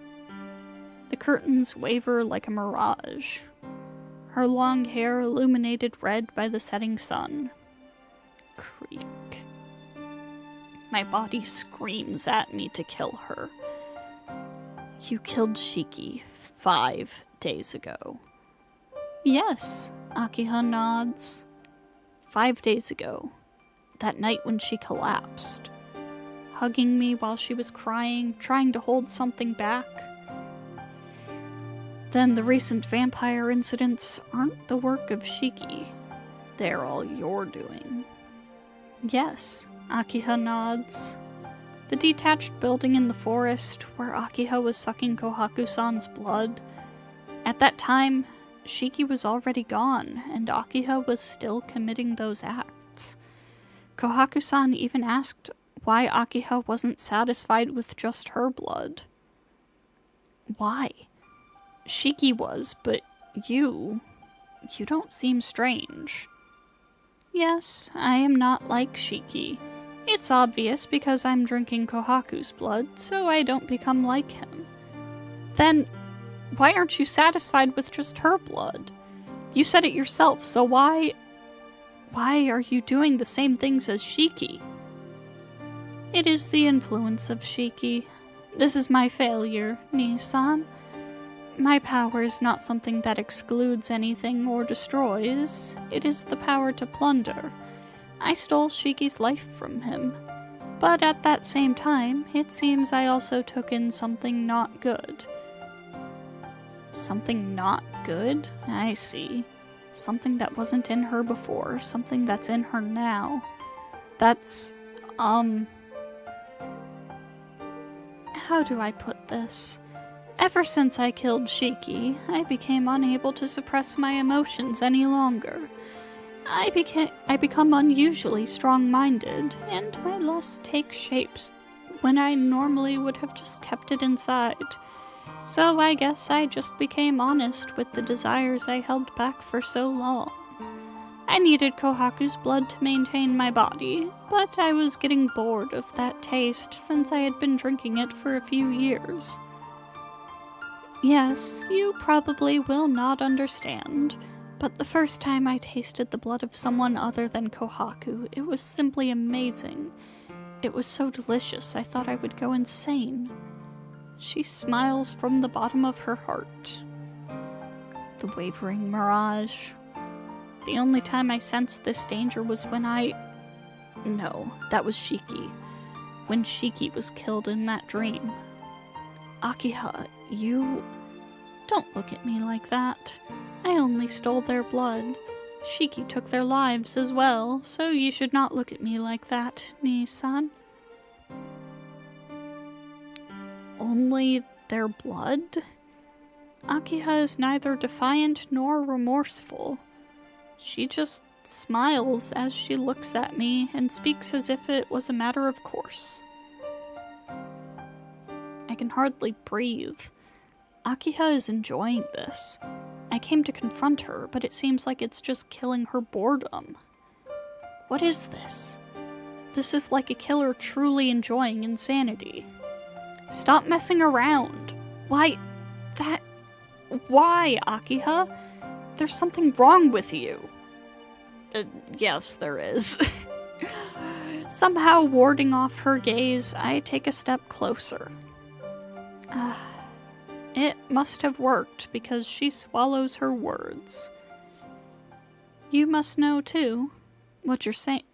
The curtains waver like a mirage. Her long hair illuminated red by the setting sun. Creak. My body screams at me to kill her. You killed Shiki 5 days ago. Yes, Akiha nods. 5 days ago. That night when she collapsed. Hugging me while she was crying, trying to hold something back. Then the recent vampire incidents aren't the work of Shiki. They're all your doing. Yes, Akiha nods. The detached building in the forest where Akiha was sucking Kohaku-san's blood. At that time, Shiki was already gone, and Akiha was still committing those acts. Kohaku-san even asked why Akiha wasn't satisfied with just her blood. Why? Shiki was, but you don't seem strange. Yes, I am not like Shiki. It's obvious because I'm drinking Kohaku's blood, so I don't become like him. Then, why aren't you satisfied with just her blood? You said it yourself, so why are you doing the same things as Shiki? It is the influence of Shiki. This is my failure, Nii-san. My power is not something that excludes anything or destroys. It is the power to plunder. I stole Shiki's life from him. But at that same time, it seems I also took in something not good. Something not good? I see. Something that wasn't in her before, something that's in her now. That's, how do I put this? Ever since I killed Shiki, I became unable to suppress my emotions any longer. I become unusually strong-minded, and my lust takes shapes when I normally would have just kept it inside. So I guess I just became honest with the desires I held back for so long. I needed Kohaku's blood to maintain my body, but I was getting bored of that taste since I had been drinking it for a few years. Yes, you probably will not understand, but the first time I tasted the blood of someone other than Kohaku, it was simply amazing. It was so delicious I thought I would go insane. She smiles from the bottom of her heart. The wavering mirage. The only time I sensed this danger was when No, that was Shiki. When Shiki was killed in that dream. Akiha, you... Don't look at me like that. I only stole their blood. Shiki took their lives as well, so you should not look at me like that, Nii-san. Only their blood? Akiha is neither defiant nor remorseful. She just smiles as she looks at me and speaks as if it was a matter of course. I can hardly breathe. Akiha is enjoying this. I came to confront her, but it seems like it's just killing her boredom. What is this? This is like a killer truly enjoying insanity. Stop messing around. Why, Akiha? There's something wrong with you. Yes, there is. Somehow warding off her gaze, I take a step closer. It must have worked because she swallows her words. You must know too. What you're saying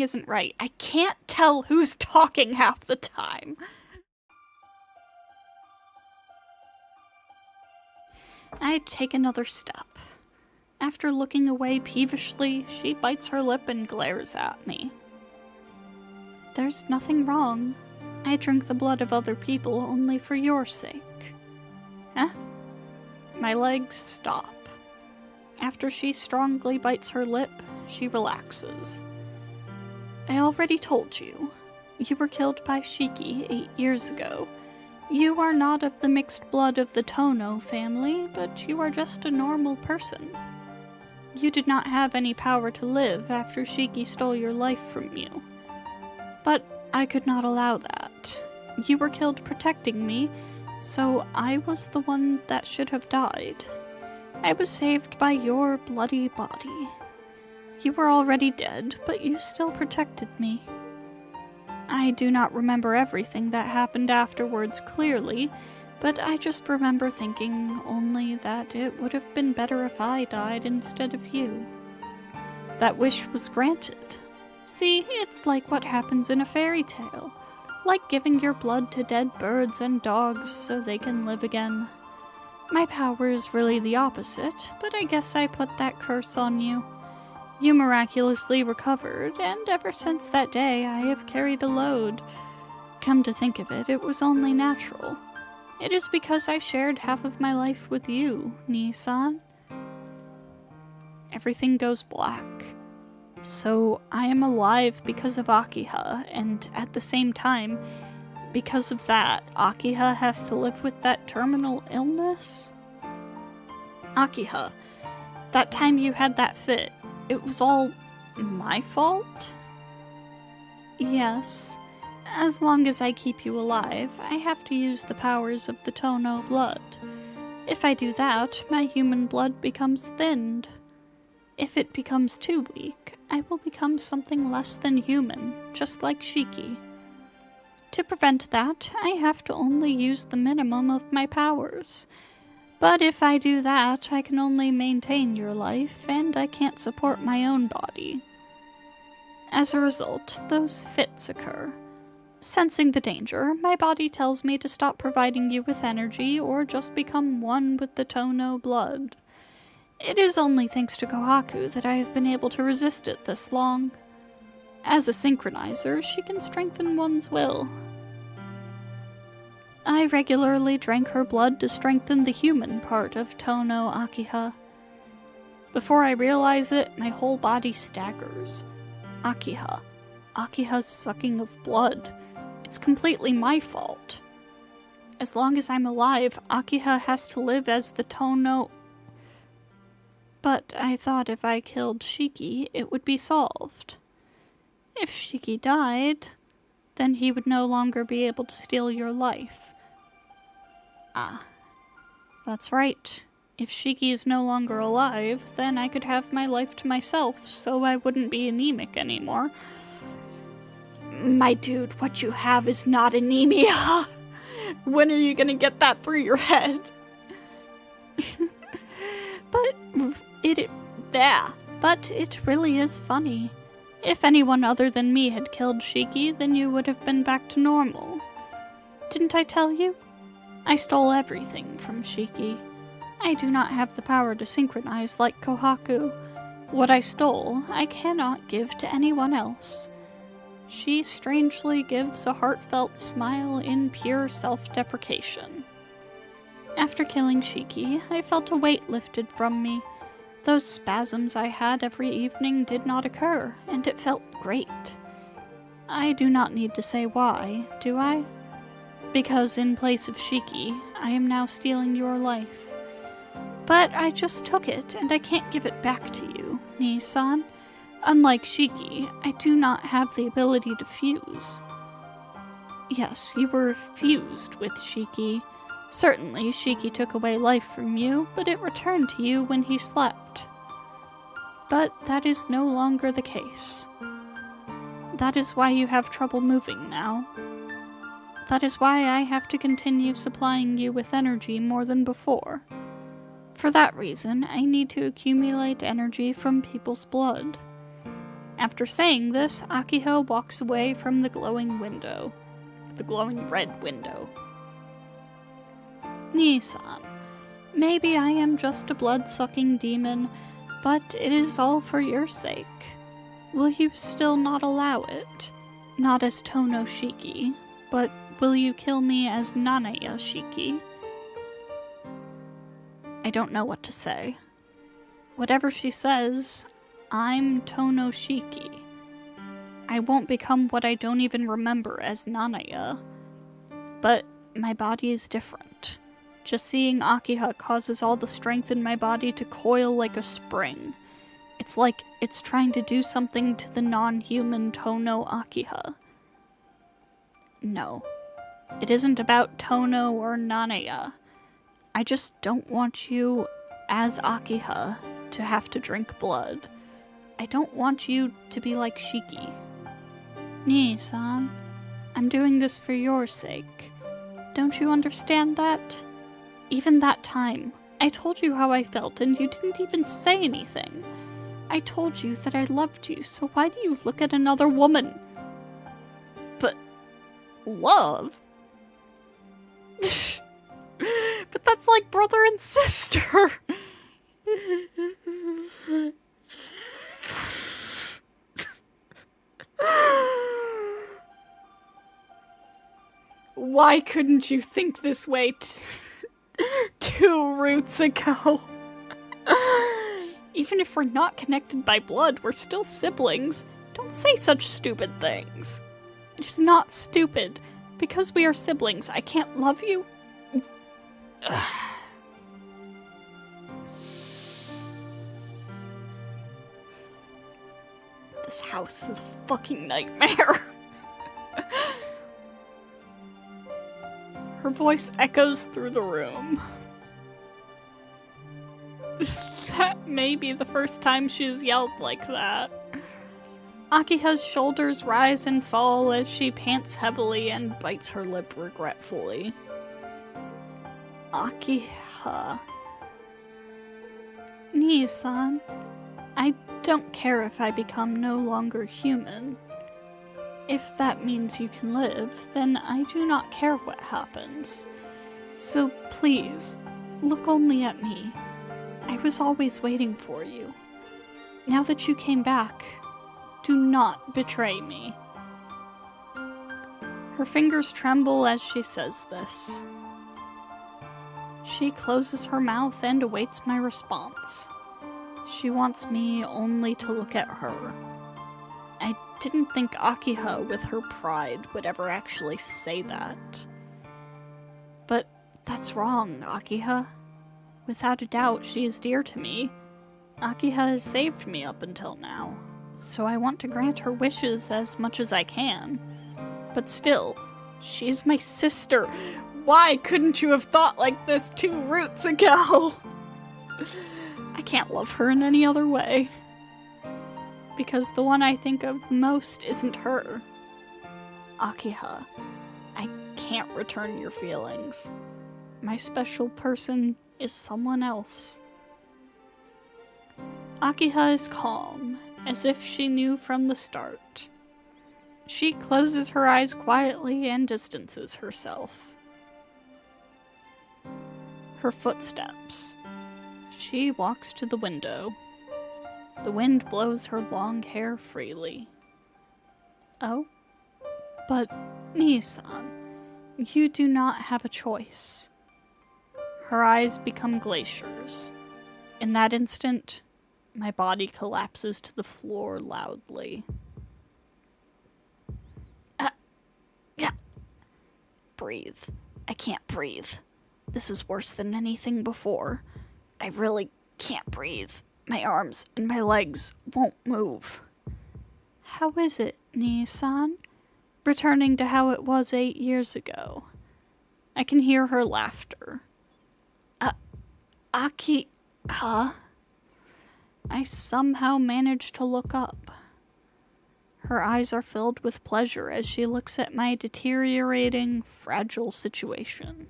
isn't right. I can't tell who's talking half the time. I take another step. After looking away peevishly, she bites her lip and glares at me. There's nothing wrong. I drink the blood of other people only for your sake. Huh? My legs stop. After she strongly bites her lip, she relaxes. I already told you. You were killed by Shiki 8 years ago. You are not of the mixed blood of the Tono family, but you are just a normal person. You did not have any power to live after Shiki stole your life from you. But I could not allow that. You were killed protecting me, so I was the one that should have died. I was saved by your bloody body. You were already dead, but you still protected me. I do not remember everything that happened afterwards clearly, but I just remember thinking only that it would have been better if I died instead of you. That wish was granted. See, it's like what happens in a fairy tale, like giving your blood to dead birds and dogs so they can live again. My power is really the opposite, but I guess I put that curse on you. You miraculously recovered, and ever since that day I have carried a load. Come to think of it, it was only natural. It is because I shared half of my life with you, Nii-san. Everything goes black. So I am alive because of Akiha, and at the same time, because of that, Akiha has to live with that terminal illness? Akiha, that time you had that fit, it was all my fault? Yes. As long as I keep you alive, I have to use the powers of the Tono blood. If I do that, my human blood becomes thinned. If it becomes too weak, I will become something less than human, just like Shiki. To prevent that, I have to only use the minimum of my powers. But if I do that, I can only maintain your life, and I can't support my own body. As a result, those fits occur. Sensing the danger, my body tells me to stop providing you with energy or just become one with the Tono blood. It is only thanks to Kohaku that I have been able to resist it this long. As a synchronizer, she can strengthen one's will. I regularly drank her blood to strengthen the human part of Tono Akiha. Before I realize it, my whole body staggers. Akiha. Akiha's sucking of blood. It's completely my fault. As long as I'm alive, Akiha has to live as the Tono... But I thought if I killed Shiki, it would be solved. If Shiki died, then he would no longer be able to steal your life. Ah, that's right. If Shiki is no longer alive, then I could have my life to myself, so I wouldn't be anemic anymore. My dude, what you have is not anemia. When are you gonna get that through your head? But it really is funny. If anyone other than me had killed Shiki, then you would have been back to normal. Didn't I tell you? I stole everything from Shiki. I do not have the power to synchronize like Kohaku. What I stole, I cannot give to anyone else. She strangely gives a heartfelt smile in pure self-deprecation. After killing Shiki, I felt a weight lifted from me. Those spasms I had every evening did not occur, and it felt great. I do not need to say why, do I? Because in place of Shiki, I am now stealing your life. But I just took it, and I can't give it back to you, Nii-san. Unlike Shiki, I do not have the ability to fuse. Yes, you were fused with Shiki. Certainly, Shiki took away life from you, but it returned to you when he slept. But that is no longer the case. That is why you have trouble moving now. That is why I have to continue supplying you with energy more than before. For that reason, I need to accumulate energy from people's blood. After saying this, Akiha walks away from the glowing window. The glowing red window. Nii-san, maybe I am just a blood-sucking demon, but it is all for your sake. Will you still not allow it? Not as Tono Shiki, but will you kill me as Nanaya Shiki? I don't know what to say. Whatever she says, I'm Tono Shiki. I won't become what I don't even remember as Nanaya. But my body is different. Just seeing Akiha causes all the strength in my body to coil like a spring. It's like it's trying to do something to the non-human Tono Akiha. No, it isn't about Tono or Nanaya. I just don't want you, as Akiha, to have to drink blood. I don't want you to be like Shiki. Nii-san, I'm doing this for your sake. Don't you understand that? Even that time, I told you how I felt and you didn't even say anything. I told you that I loved you, so why do you look at another woman? But... love? But that's like brother and sister! Why couldn't you think this way 2 roots ago? Even if we're not connected by blood, we're still siblings. Don't say such stupid things. It is not stupid. Because we are siblings, I can't love you? This house is a fucking nightmare. Her voice echoes through the room. That may be the first time she's yelled like that. Akiha's shoulders rise and fall as she pants heavily and bites her lip regretfully. Akiha. Nii-san, I don't care if I become no longer human. If that means you can live, then I do not care what happens. So please, look only at me. I was always waiting for you. Now that you came back, do not betray me. Her fingers tremble as she says this. She closes her mouth and awaits my response. She wants me only to look at her. I didn't think Akiha, with her pride, would ever actually say that. But that's wrong, Akiha. Without a doubt, she is dear to me. Akiha has saved me up until now, so I want to grant her wishes as much as I can. But still, she's my sister. Why couldn't you have thought like this 2 roots ago? I can't love her in any other way. Because the one I think of most isn't her. Akiha, I can't return your feelings. My special person is someone else. Akiha is calm, as if she knew from the start. She closes her eyes quietly and distances herself. Her footsteps. She walks to the window. The wind blows her long hair freely. Oh? But, Nii-san, you do not have a choice. Her eyes become glaciers. In that instant, my body collapses to the floor loudly. Breathe. I can't breathe. This is worse than anything before. I really can't breathe. My arms and my legs won't move. How is it, Nii-san? Returning to how it was 8 years ago. I can hear her laughter. Akiha? I somehow manage to look up. Her eyes are filled with pleasure as she looks at my deteriorating, fragile situation.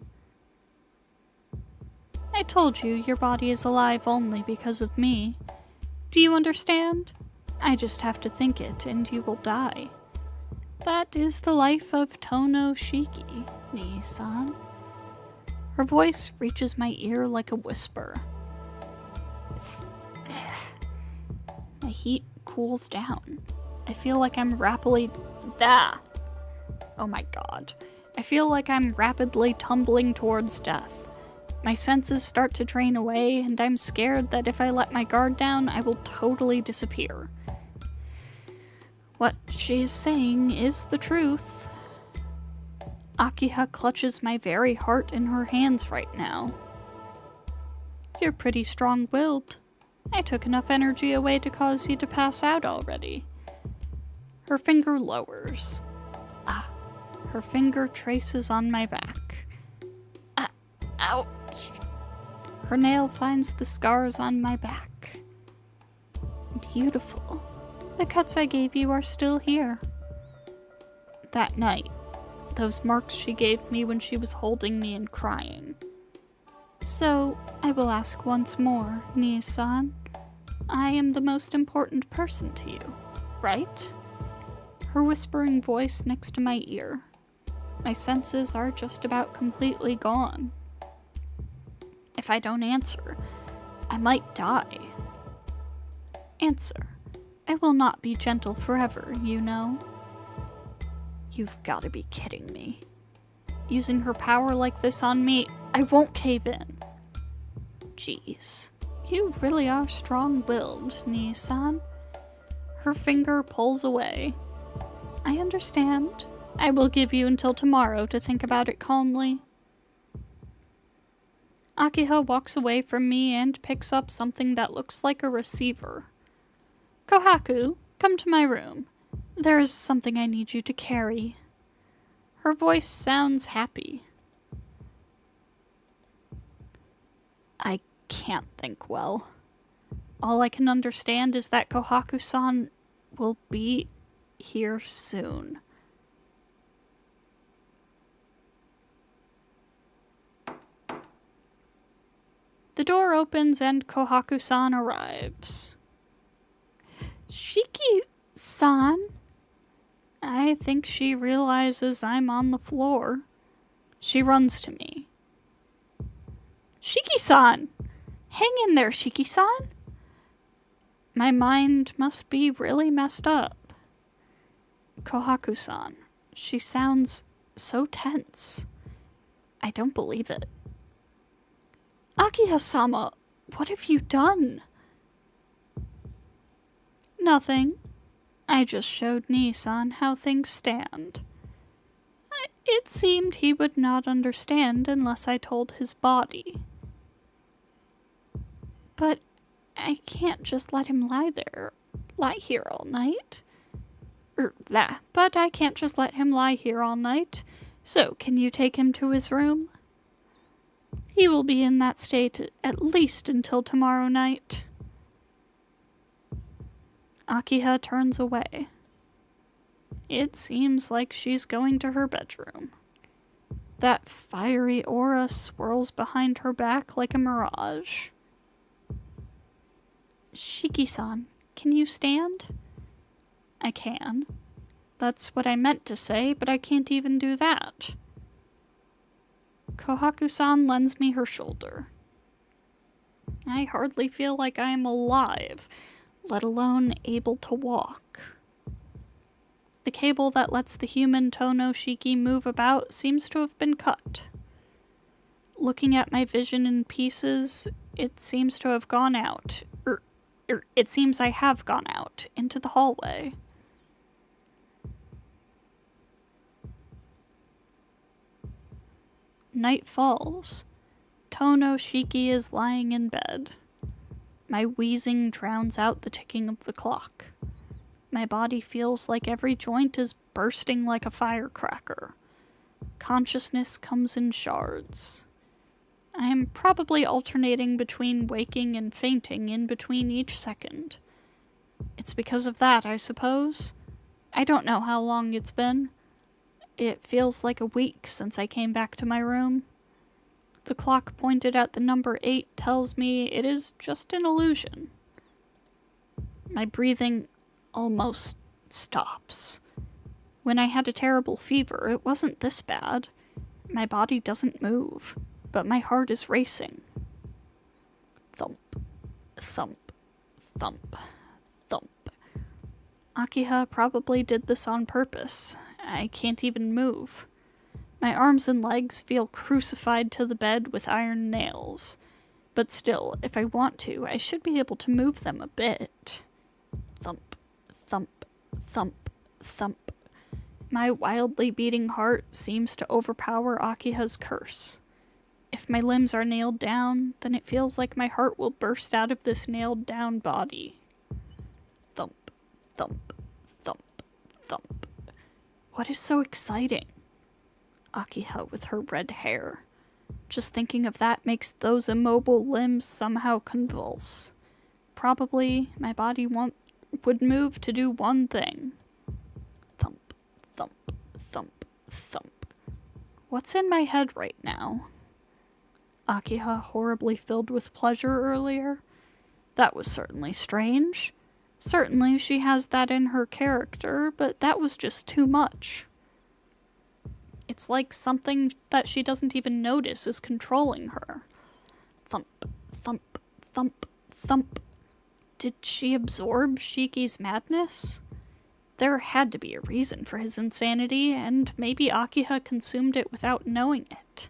I told you your body is alive only because of me. Do you understand? I just have to think it and you will die. That is the life of Tono Shiki, Nii-san. Her voice reaches my ear like a whisper. My heat cools down. I feel like I'm Oh my god. I feel like I'm rapidly tumbling towards death. My senses start to drain away, and I'm scared that if I let my guard down, I will totally disappear. What she is saying is the truth. Akiha clutches my very heart in her hands right now. You're pretty strong-willed. I took enough energy away to cause you to pass out already. Her finger lowers. Her finger traces on my back. Ouch. Her nail finds the scars on my back. Beautiful. The cuts I gave you are still here. That night, those marks she gave me when she was holding me and crying. So, I will ask once more, Nii-san. I am the most important person to you, right? Her whispering voice next to my ear. My senses are just about completely gone. If I don't answer, I might die. Answer. I will not be gentle forever, you know. You've gotta be kidding me. Using her power like this on me, I won't cave in. Jeez. You really are strong-willed, Nii-san. Her finger pulls away. I understand. I will give you until tomorrow to think about it calmly. Akiha walks away from me and picks up something that looks like a receiver. Kohaku, come to my room. There is something I need you to carry. Her voice sounds happy. I can't think well. All I can understand is that Kohaku-san will be here soon. The door opens and Kohaku-san arrives. Shiki-san? I think she realizes I'm on the floor. She runs to me. Shiki-san! Hang in there, Shiki-san! My mind must be really messed up. Kohaku-san. She sounds so tense. I don't believe it. Akiha-sama, what have you done? Nothing. I just showed Nissan how things stand. It seemed he would not understand unless I told his body. But I can't just let him lie here all night. But I can't just let him lie here all night. So, can you take him to his room? He will be in that state at least until tomorrow night. Akiha turns away. It seems like she's going to her bedroom. That fiery aura swirls behind her back like a mirage. Shiki-san, can you stand? I can. That's what I meant to say, but I can't even do that. Kohaku-san lends me her shoulder. I hardly feel like I am alive, let alone able to walk. The cable that lets the human Tono Shiki move about seems to have been cut. Looking at my vision in pieces, it seems to have gone out. It seems I have gone out into the hallway. Night falls. Tono Shiki is lying in bed. My wheezing drowns out the ticking of the clock. My body feels like every joint is bursting like a firecracker. Consciousness comes in shards. I am probably alternating between waking and fainting in between each second. It's because of that, I suppose. I don't know how long it's been. It feels like a week since I came back to my room. The clock pointed at the number 8 tells me it is just an illusion. My breathing almost stops. When I had a terrible fever, it wasn't this bad. My body doesn't move, but my heart is racing. Thump, thump, thump, thump. Akiha probably did this on purpose. I can't even move. My arms and legs feel crucified to the bed with iron nails. But still, if I want to, I should be able to move them a bit. Thump, thump, thump, thump. My wildly beating heart seems to overpower Akiha's curse. If my limbs are nailed down, then it feels like my heart will burst out of this nailed down body. Thump, thump, thump, thump. What is so exciting? Akiha with her red hair. Just thinking of that makes those immobile limbs somehow convulse. Probably my body would move to do one thing. Thump, thump, thump, thump. What's in my head right now? Akiha horribly filled with pleasure earlier? That was certainly strange. Certainly she has that in her character, but that was just too much. It's like something that she doesn't even notice is controlling her. Thump, thump, thump, thump. Did she absorb Shiki's madness? There had to be a reason for his insanity, and maybe Akiha consumed it without knowing it.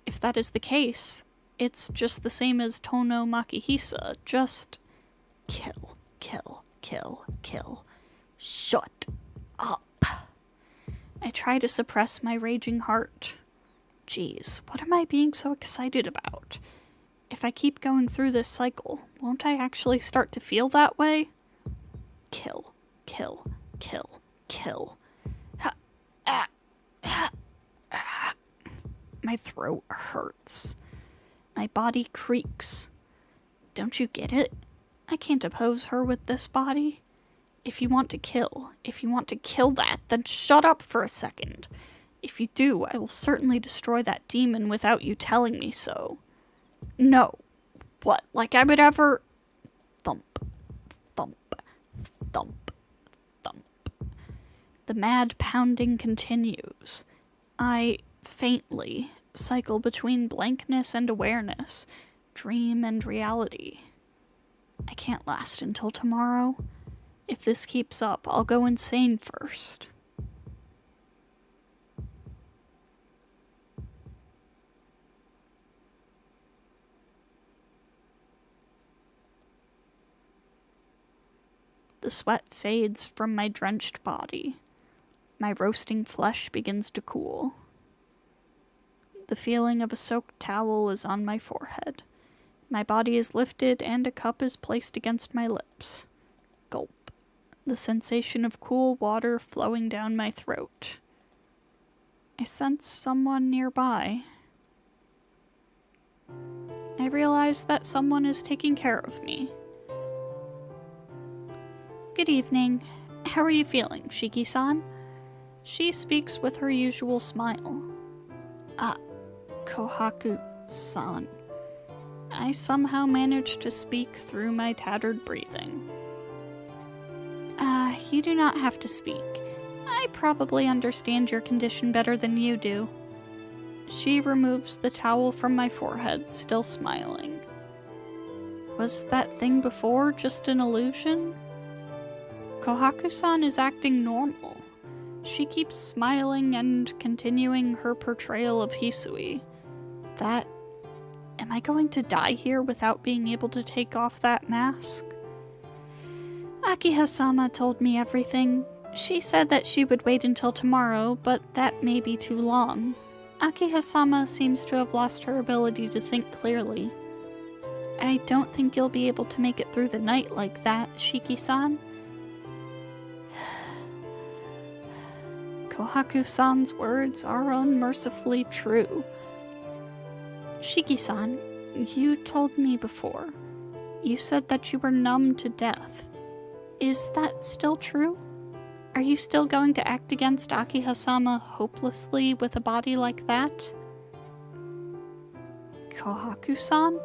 If that is the case, it's just the same as Tono Makihisa, just kill, kill, kill, kill. Shut up. I try to suppress my raging heart. Geez, what am I being so excited about? If I keep going through this cycle, won't I actually start to feel that way? Kill, kill, kill, kill. My throat hurts. My body creaks. Don't you get it? I can't oppose her with this body. If you want to kill that, then shut up for a second. If you do, I will certainly destroy that demon without you telling me so. No. What, like I would ever... Thump, thump, thump, thump. The mad pounding continues. I faintly cycle between blankness and awareness, dream and reality. I can't last until tomorrow. If this keeps up, I'll go insane first. The sweat fades from my drenched body. My roasting flesh begins to cool. The feeling of a soaked towel is on my forehead. My body is lifted and a cup is placed against my lips. Gulp. The sensation of cool water flowing down my throat. I sense someone nearby. I realize that someone is taking care of me. Good evening. How are you feeling, Shiki-san? She speaks with her usual smile. Kohaku-san. I somehow managed to speak through my tattered breathing. You do not have to speak. I probably understand your condition better than you do. She removes the towel from my forehead, still smiling. Was that thing before just an illusion? Kohaku-san is acting normal. She keeps smiling and continuing her portrayal of Hisui. Am I going to die here without being able to take off that mask? Akiha-sama told me everything. She said that she would wait until tomorrow, but that may be too long. Akiha-sama seems to have lost her ability to think clearly. I don't think you'll be able to make it through the night like that, Shiki-san. Kohaku-san's words are unmercifully true. Shiki-san, you told me before. You said that you were numb to death. Is that still true? Are you still going to act against Akiha-sama hopelessly with a body like that? Kohaku-san?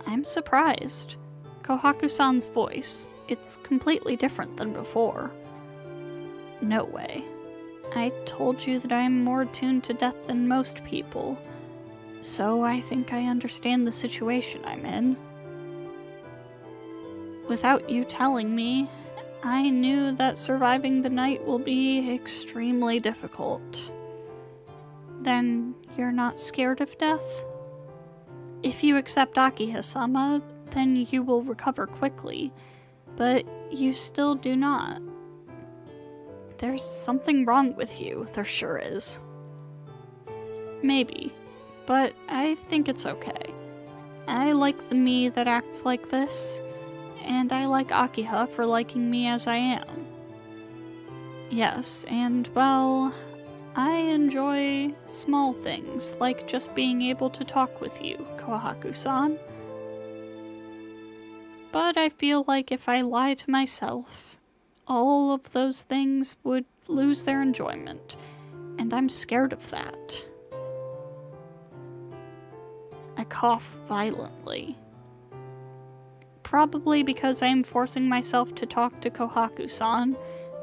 I'm surprised. Kohaku-san's voice, it's completely different than before. No way. I told you that I am more attuned to death than most people, so I think I understand the situation I'm in. Without you telling me, I knew that surviving the night will be extremely difficult. Then you're not scared of death? If you accept Akiha-sama, then you will recover quickly, but you still do not. There's something wrong with you, there sure is. Maybe, but I think it's okay. I like the me that acts like this, and I like Akiha for liking me as I am. Yes, and well, I enjoy small things, like just being able to talk with you, Kohaku-san. But I feel like if I lie to myself, all of those things would lose their enjoyment, and I'm scared of that. I cough violently. Probably because I'm forcing myself to talk to Kohaku-san,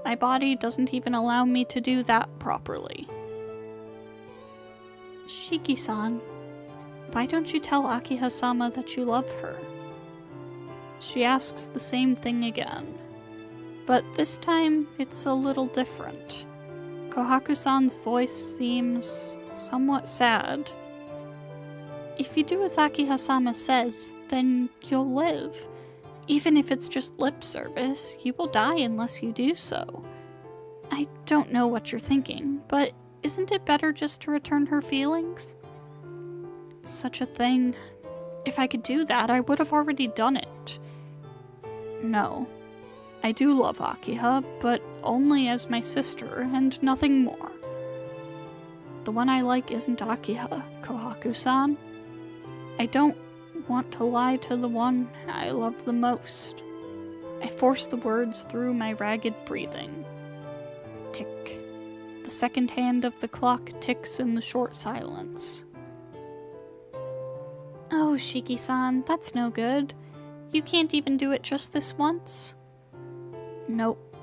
my body doesn't even allow me to do that properly. Shiki-san, why don't you tell Akiha-sama that you love her? She asks the same thing again, but this time it's a little different. Kohaku-san's voice seems somewhat sad. If you do as Akiha-sama says, then you'll live. Even if it's just lip service, you will die unless you do so. I don't know what you're thinking, but isn't it better just to return her feelings? Such a thing. If I could do that, I would have already done it. No. I do love Akiha, but only as my sister and nothing more. The one I like isn't Akiha, Kohaku-san. I don't want to lie to the one I love the most. I force the words through my ragged breathing. Tick. The second hand of the clock ticks in the short silence. Oh, Shiki-san, that's no good. You can't even do it just this once? Nope.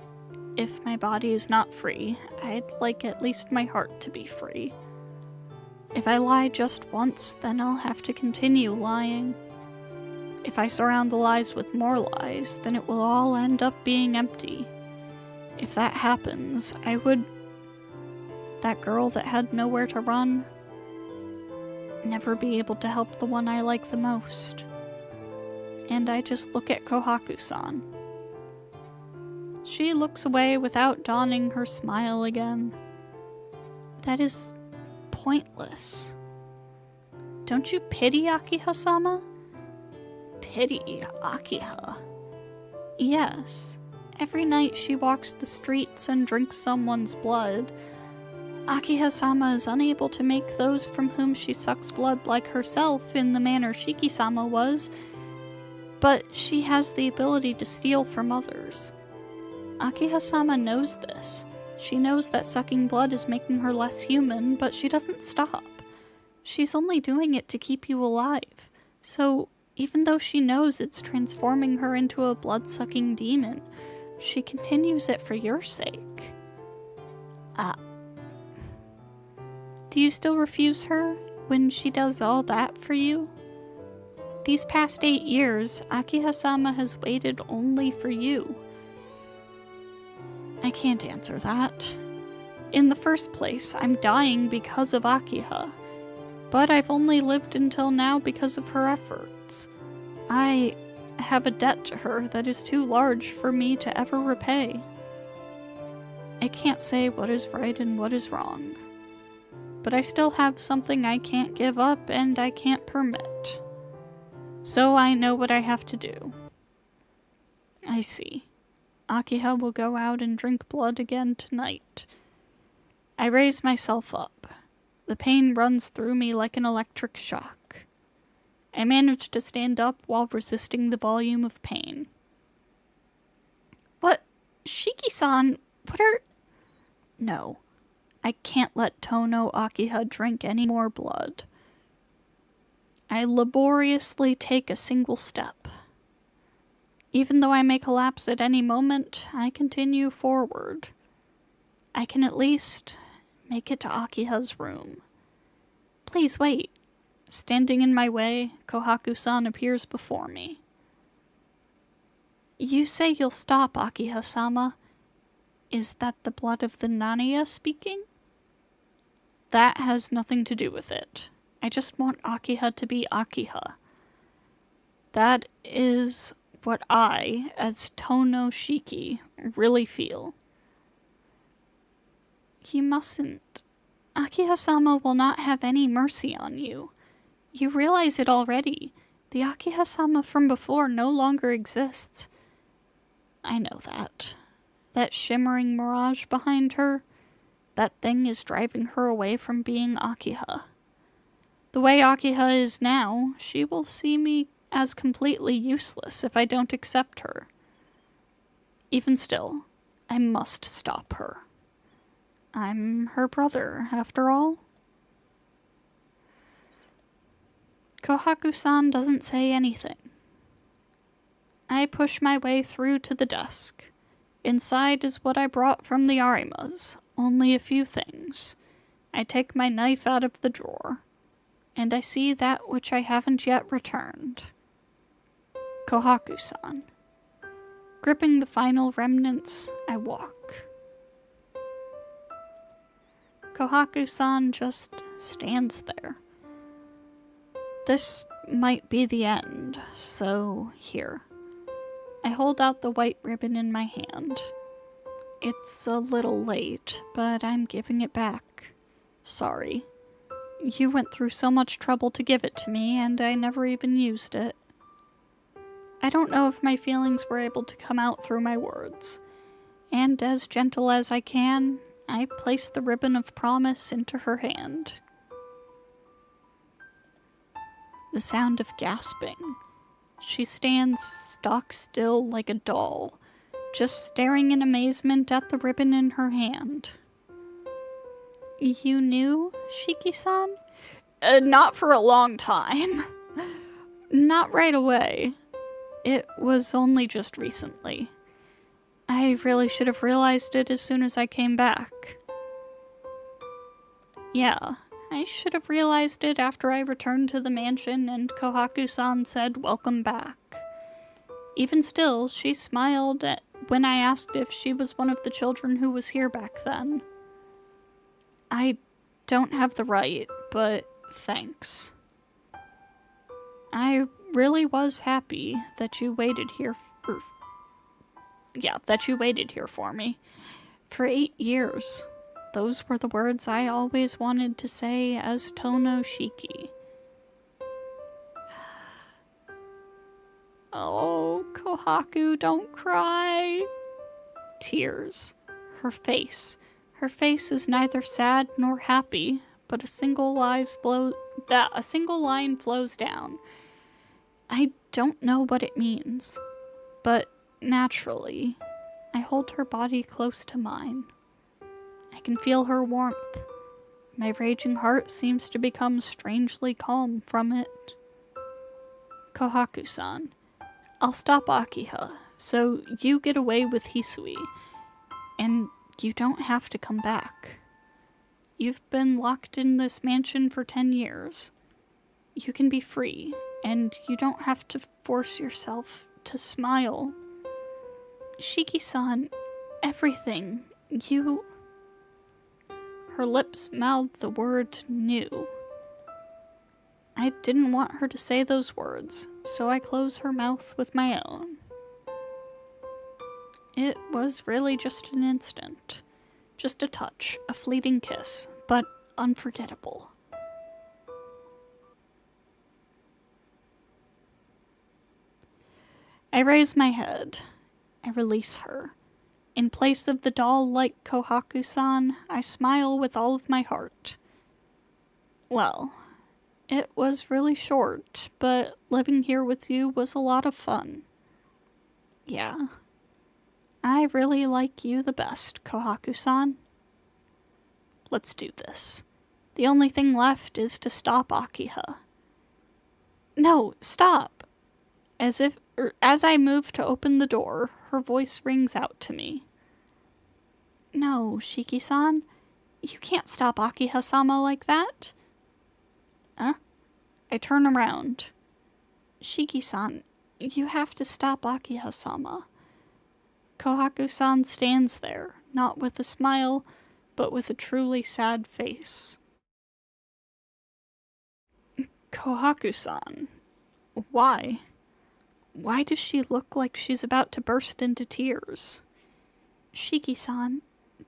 If my body is not free, I'd like at least my heart to be free. If I lie just once, then I'll have to continue lying. If I surround the lies with more lies, then it will all end up being empty. If that happens, I would... that girl that had nowhere to run... never be able to help the one I like the most. And I just look at Kohaku-san. She looks away without donning her smile again. That is pointless. Don't you pity Akiha-sama? Pity Akiha? Yes. Every night she walks the streets and drinks someone's blood. Akiha-sama is unable to make those from whom she sucks blood like herself in the manner Shiki-sama was, but she has the ability to steal from others. Akiha-sama knows this. She knows that sucking blood is making her less human, but she doesn't stop. She's only doing it to keep you alive. So, even though she knows it's transforming her into a blood-sucking demon, she continues it for your sake. Do you still refuse her when she does all that for you? These past 8 years, Akiha-sama has waited only for you. I can't answer that. In the first place, I'm dying because of Akiha, but I've only lived until now because of her efforts. I have a debt to her that is too large for me to ever repay. I can't say what is right and what is wrong, but I still have something I can't give up and I can't permit. So I know what I have to do. I see. Akiha will go out and drink blood again tonight. I raise myself up. The pain runs through me like an electric shock. I manage to stand up while resisting the volume of pain. What? Shiki-san, what are... No. I can't let Tono Akiha drink any more blood. I laboriously take a single step. Even though I may collapse at any moment, I continue forward. I can at least make it to Akiha's room. Please wait. Standing in my way, Kohaku-san appears before me. You say you'll stop, Akiha-sama. Is that the blood of the Naniya speaking? That has nothing to do with it. I just want Akiha to be Akiha. That is what I, as Tono Shiki, really feel. You mustn't. Akiha-sama will not have any mercy on you. You realize it already. The Akiha-sama from before no longer exists. I know that. That shimmering mirage behind her, that thing is driving her away from being Akiha. The way Akiha is now, she will see me as completely useless if I don't accept her. Even still, I must stop her. I'm her brother, after all. Kohaku-san doesn't say anything. I push my way through to the desk. Inside is what I brought from the Arimas, only a few things. I take my knife out of the drawer, and I see that which I haven't yet returned. Kohaku-san. Gripping the final remnants, I walk. Kohaku-san just stands there. This might be the end, so here. I hold out the white ribbon in my hand. It's a little late, but I'm giving it back. Sorry. You went through so much trouble to give it to me, and I never even used it. I don't know if my feelings were able to come out through my words, and as gentle as I can, I place the ribbon of promise into her hand. The sound of gasping. She stands stock still like a doll, just staring in amazement at the ribbon in her hand. You knew, Shiki-san? Not for a long time. Not right away. It was only just recently. I really should have realized it as soon as I came back. Yeah, I should have realized it after I returned to the mansion and Kohaku-san said, "Welcome back." Even still, she smiled when I asked if she was one of the children who was here back then. I don't have the right, but thanks. I really was happy that you waited here Yeah, that you waited here for me. For 8 years. Those were the words I always wanted to say as Tono Shiki. Oh, Kohaku, don't cry. Tears. Her face. Her face is neither sad nor happy, but a single line flows down. I don't know what it means, but naturally, I hold her body close to mine. I can feel her warmth. My raging heart seems to become strangely calm from it. Kohaku-san, I'll stop Akiha, so you get away with Hisui, and you don't have to come back. You've been locked in this mansion for 10 years. You can be free, and you don't have to force yourself to smile. Shiki-san, everything, you... Her lips mouthed the word new. I didn't want her to say those words, so I closed her mouth with my own. It was really just an instant. Just a touch, a fleeting kiss, but unforgettable. I raise my head. I release her. In place of the doll-like Kohaku-san, I smile with all of my heart. Well, it was really short, but living here with you was a lot of fun. Yeah. I really like you the best, Kohaku-san. Let's do this. The only thing left is to stop Akiha. No, stop! As I move to open the door, her voice rings out to me. No, Shiki-san. You can't stop Akiha-sama like that. Huh? I turn around. Shiki-san, you have to stop Akiha-sama. Kohaku-san stands there, not with a smile, but with a truly sad face. Kohaku-san, why? Why does she look like she's about to burst into tears? Shiki-san,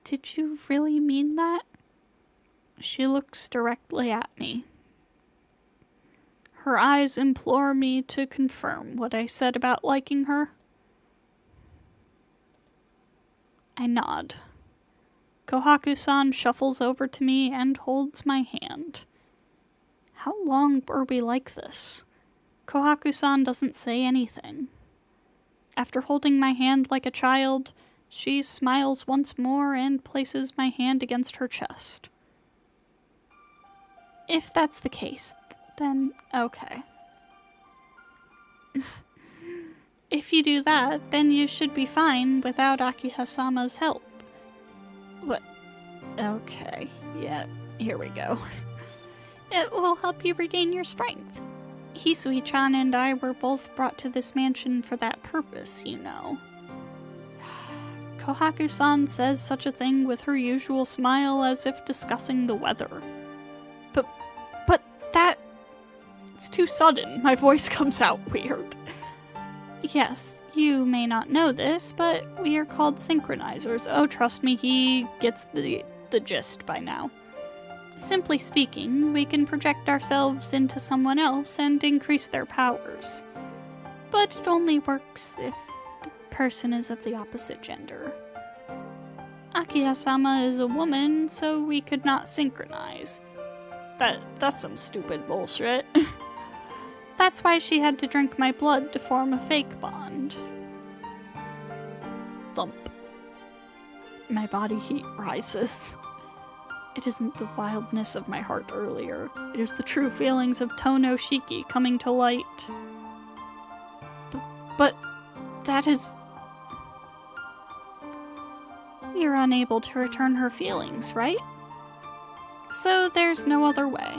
did you really mean that? She looks directly at me. Her eyes implore me to confirm what I said about liking her. I nod. Kohaku-san shuffles over to me and holds my hand. How long were we like this? Kohaku-san doesn't say anything. After holding my hand like a child, she smiles once more and places my hand against her chest. If that's the case, then okay. If you do that, then you should be fine without Akiha-sama's help. What? Okay, yeah, here we go. It will help you regain your strength. Hisui-chan and I were both brought to this mansion for that purpose, you know. Kohaku-san says such a thing with her usual smile as if discussing the weather. But that... It's too sudden. My voice comes out weird. Yes, you may not know this, but we are called synchronizers. Oh, trust me, he gets the gist by now. Simply speaking, we can project ourselves into someone else and increase their powers. But it only works if the person is of the opposite gender. Akiha-sama is a woman, so we could not synchronize. That's some stupid bullshit. That's why she had to drink my blood to form a fake bond. Thump. My body heat rises. It isn't the wildness of my heart earlier. It is the true feelings of Tono Shiki coming to light. But that is... You're unable to return her feelings, right? So there's no other way.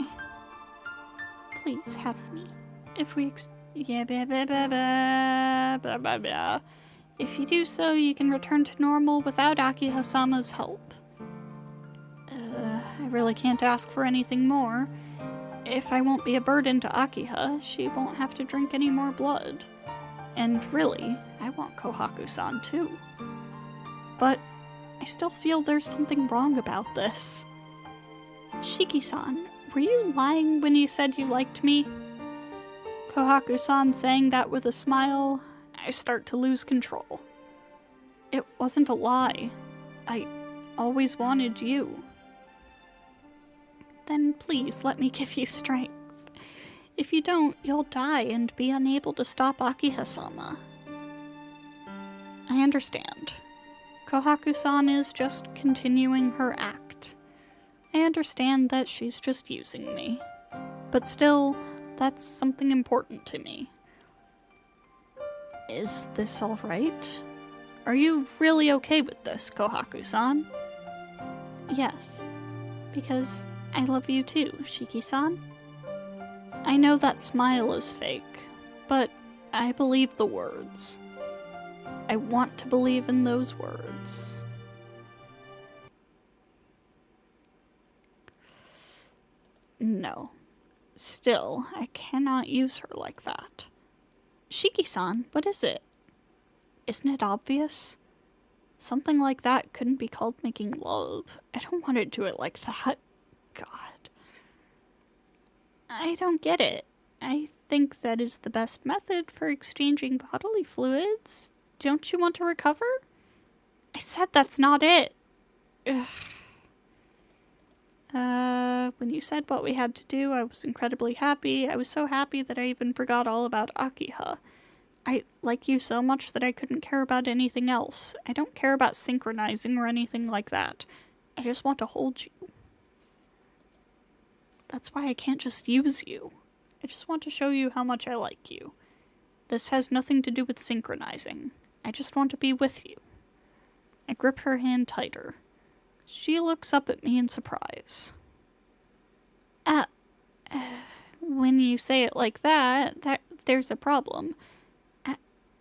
Please have me. If we If you do so, you can return to normal without Akiha-sama's help. I really can't ask for anything more. If I won't be a burden to Akiha, she won't have to drink any more blood. And really, I want Kohaku-san too. but I still feel there's something wrong about this. Shiki-san, were you lying when you said you liked me? Kohaku-san saying that with a smile, I start to lose control. It wasn't a lie. I always wanted you. Then please let me give you strength. If you don't, you'll die and be unable to stop Akiha-sama. I understand. Kohaku-san is just continuing her act. I understand that she's just using me. But still, that's something important to me. Is this alright? Are you really okay with this, Kohaku-san? Yes, because I love you too, Shiki-san. I know that smile is fake, but I believe the words. I want to believe in those words. No. Still, I cannot use her like that. Shiki-san, what is it? Isn't it obvious? Something like that couldn't be called making love. I don't want to do it like that. God. I don't get it. I think that is the best method for exchanging bodily fluids. Don't you want to recover? I said that's not it. Ugh. When you said what we had to do, I was incredibly happy. I was so happy that I even forgot all about Akiha. I like you so much that I couldn't care about anything else. I don't care about synchronizing or anything like that. I just want to hold you. That's why I can't just use you. I just want to show you how much I like you. This has nothing to do with synchronizing. I just want to be with you. I grip her hand tighter. She looks up at me in surprise. When you say it like that, there's a problem.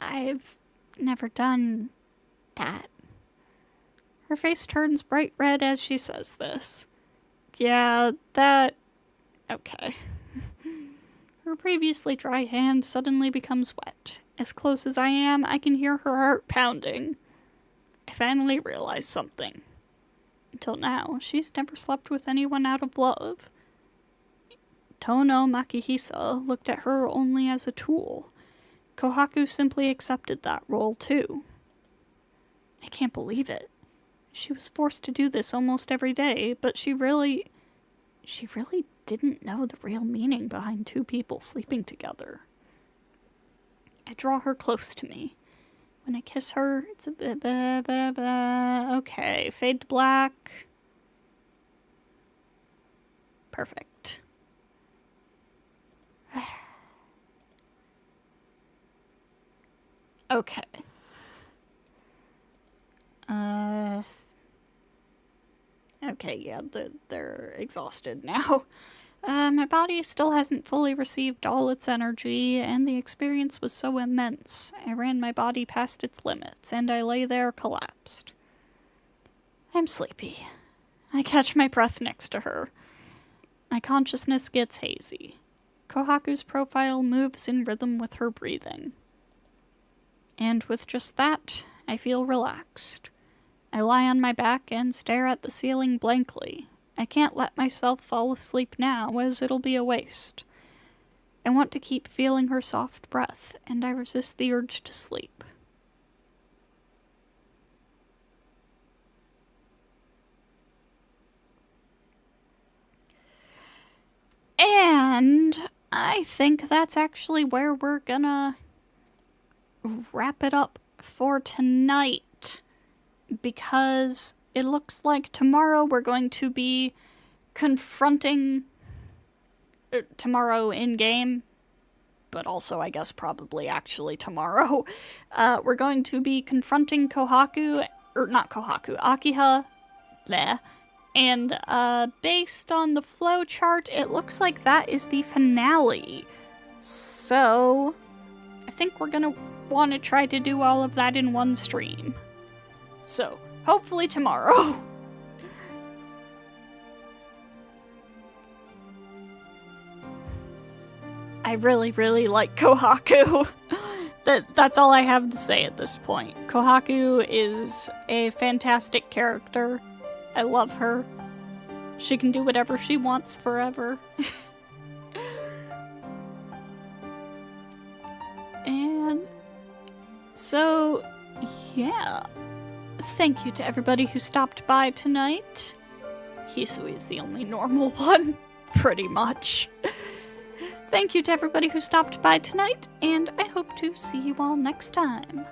I've never done that. Her face turns bright red as she says this. Yeah, that... Okay. Her previously dry hand suddenly becomes wet. As close as I am, I can hear her heart pounding. I finally realize something. Until now, she's never slept with anyone out of love. Tono Makihisa looked at her only as a tool. Kohaku simply accepted that role too. I can't believe it. She was forced to do this almost every day, but she really didn't know the real meaning behind two people sleeping together. I draw her close to me. When I kiss her, it's a bit okay, fade to black. Perfect. Okay. Okay, yeah, they're exhausted now. My body still hasn't fully received all its energy, and the experience was so immense. I ran my body past its limits, and I lay there collapsed. I'm sleepy. I catch my breath next to her. My consciousness gets hazy. Kohaku's profile moves in rhythm with her breathing. And with just that, I feel relaxed. I lie on my back and stare at the ceiling blankly. I can't let myself fall asleep now, as it'll be a waste. I want to keep feeling her soft breath, and I resist the urge to sleep. And I think that's actually where we're gonna wrap it up for tonight, because it looks like tomorrow we're going to be confronting tomorrow in-game, but also I guess probably actually tomorrow. We're going to be confronting Kohaku, or not Kohaku, Akiha, bleh. And based on the flowchart, it looks like that is the finale. So I think we're gonna want to try to do all of that in one stream. So hopefully tomorrow. I really, really like Kohaku. That's all I have to say at this point. Kohaku is a fantastic character. I love her. She can do whatever she wants forever. And so, yeah. Thank you to everybody who stopped by tonight. Hisui is the only normal one, pretty much. Thank you to everybody who stopped by tonight, and I hope to see you all next time.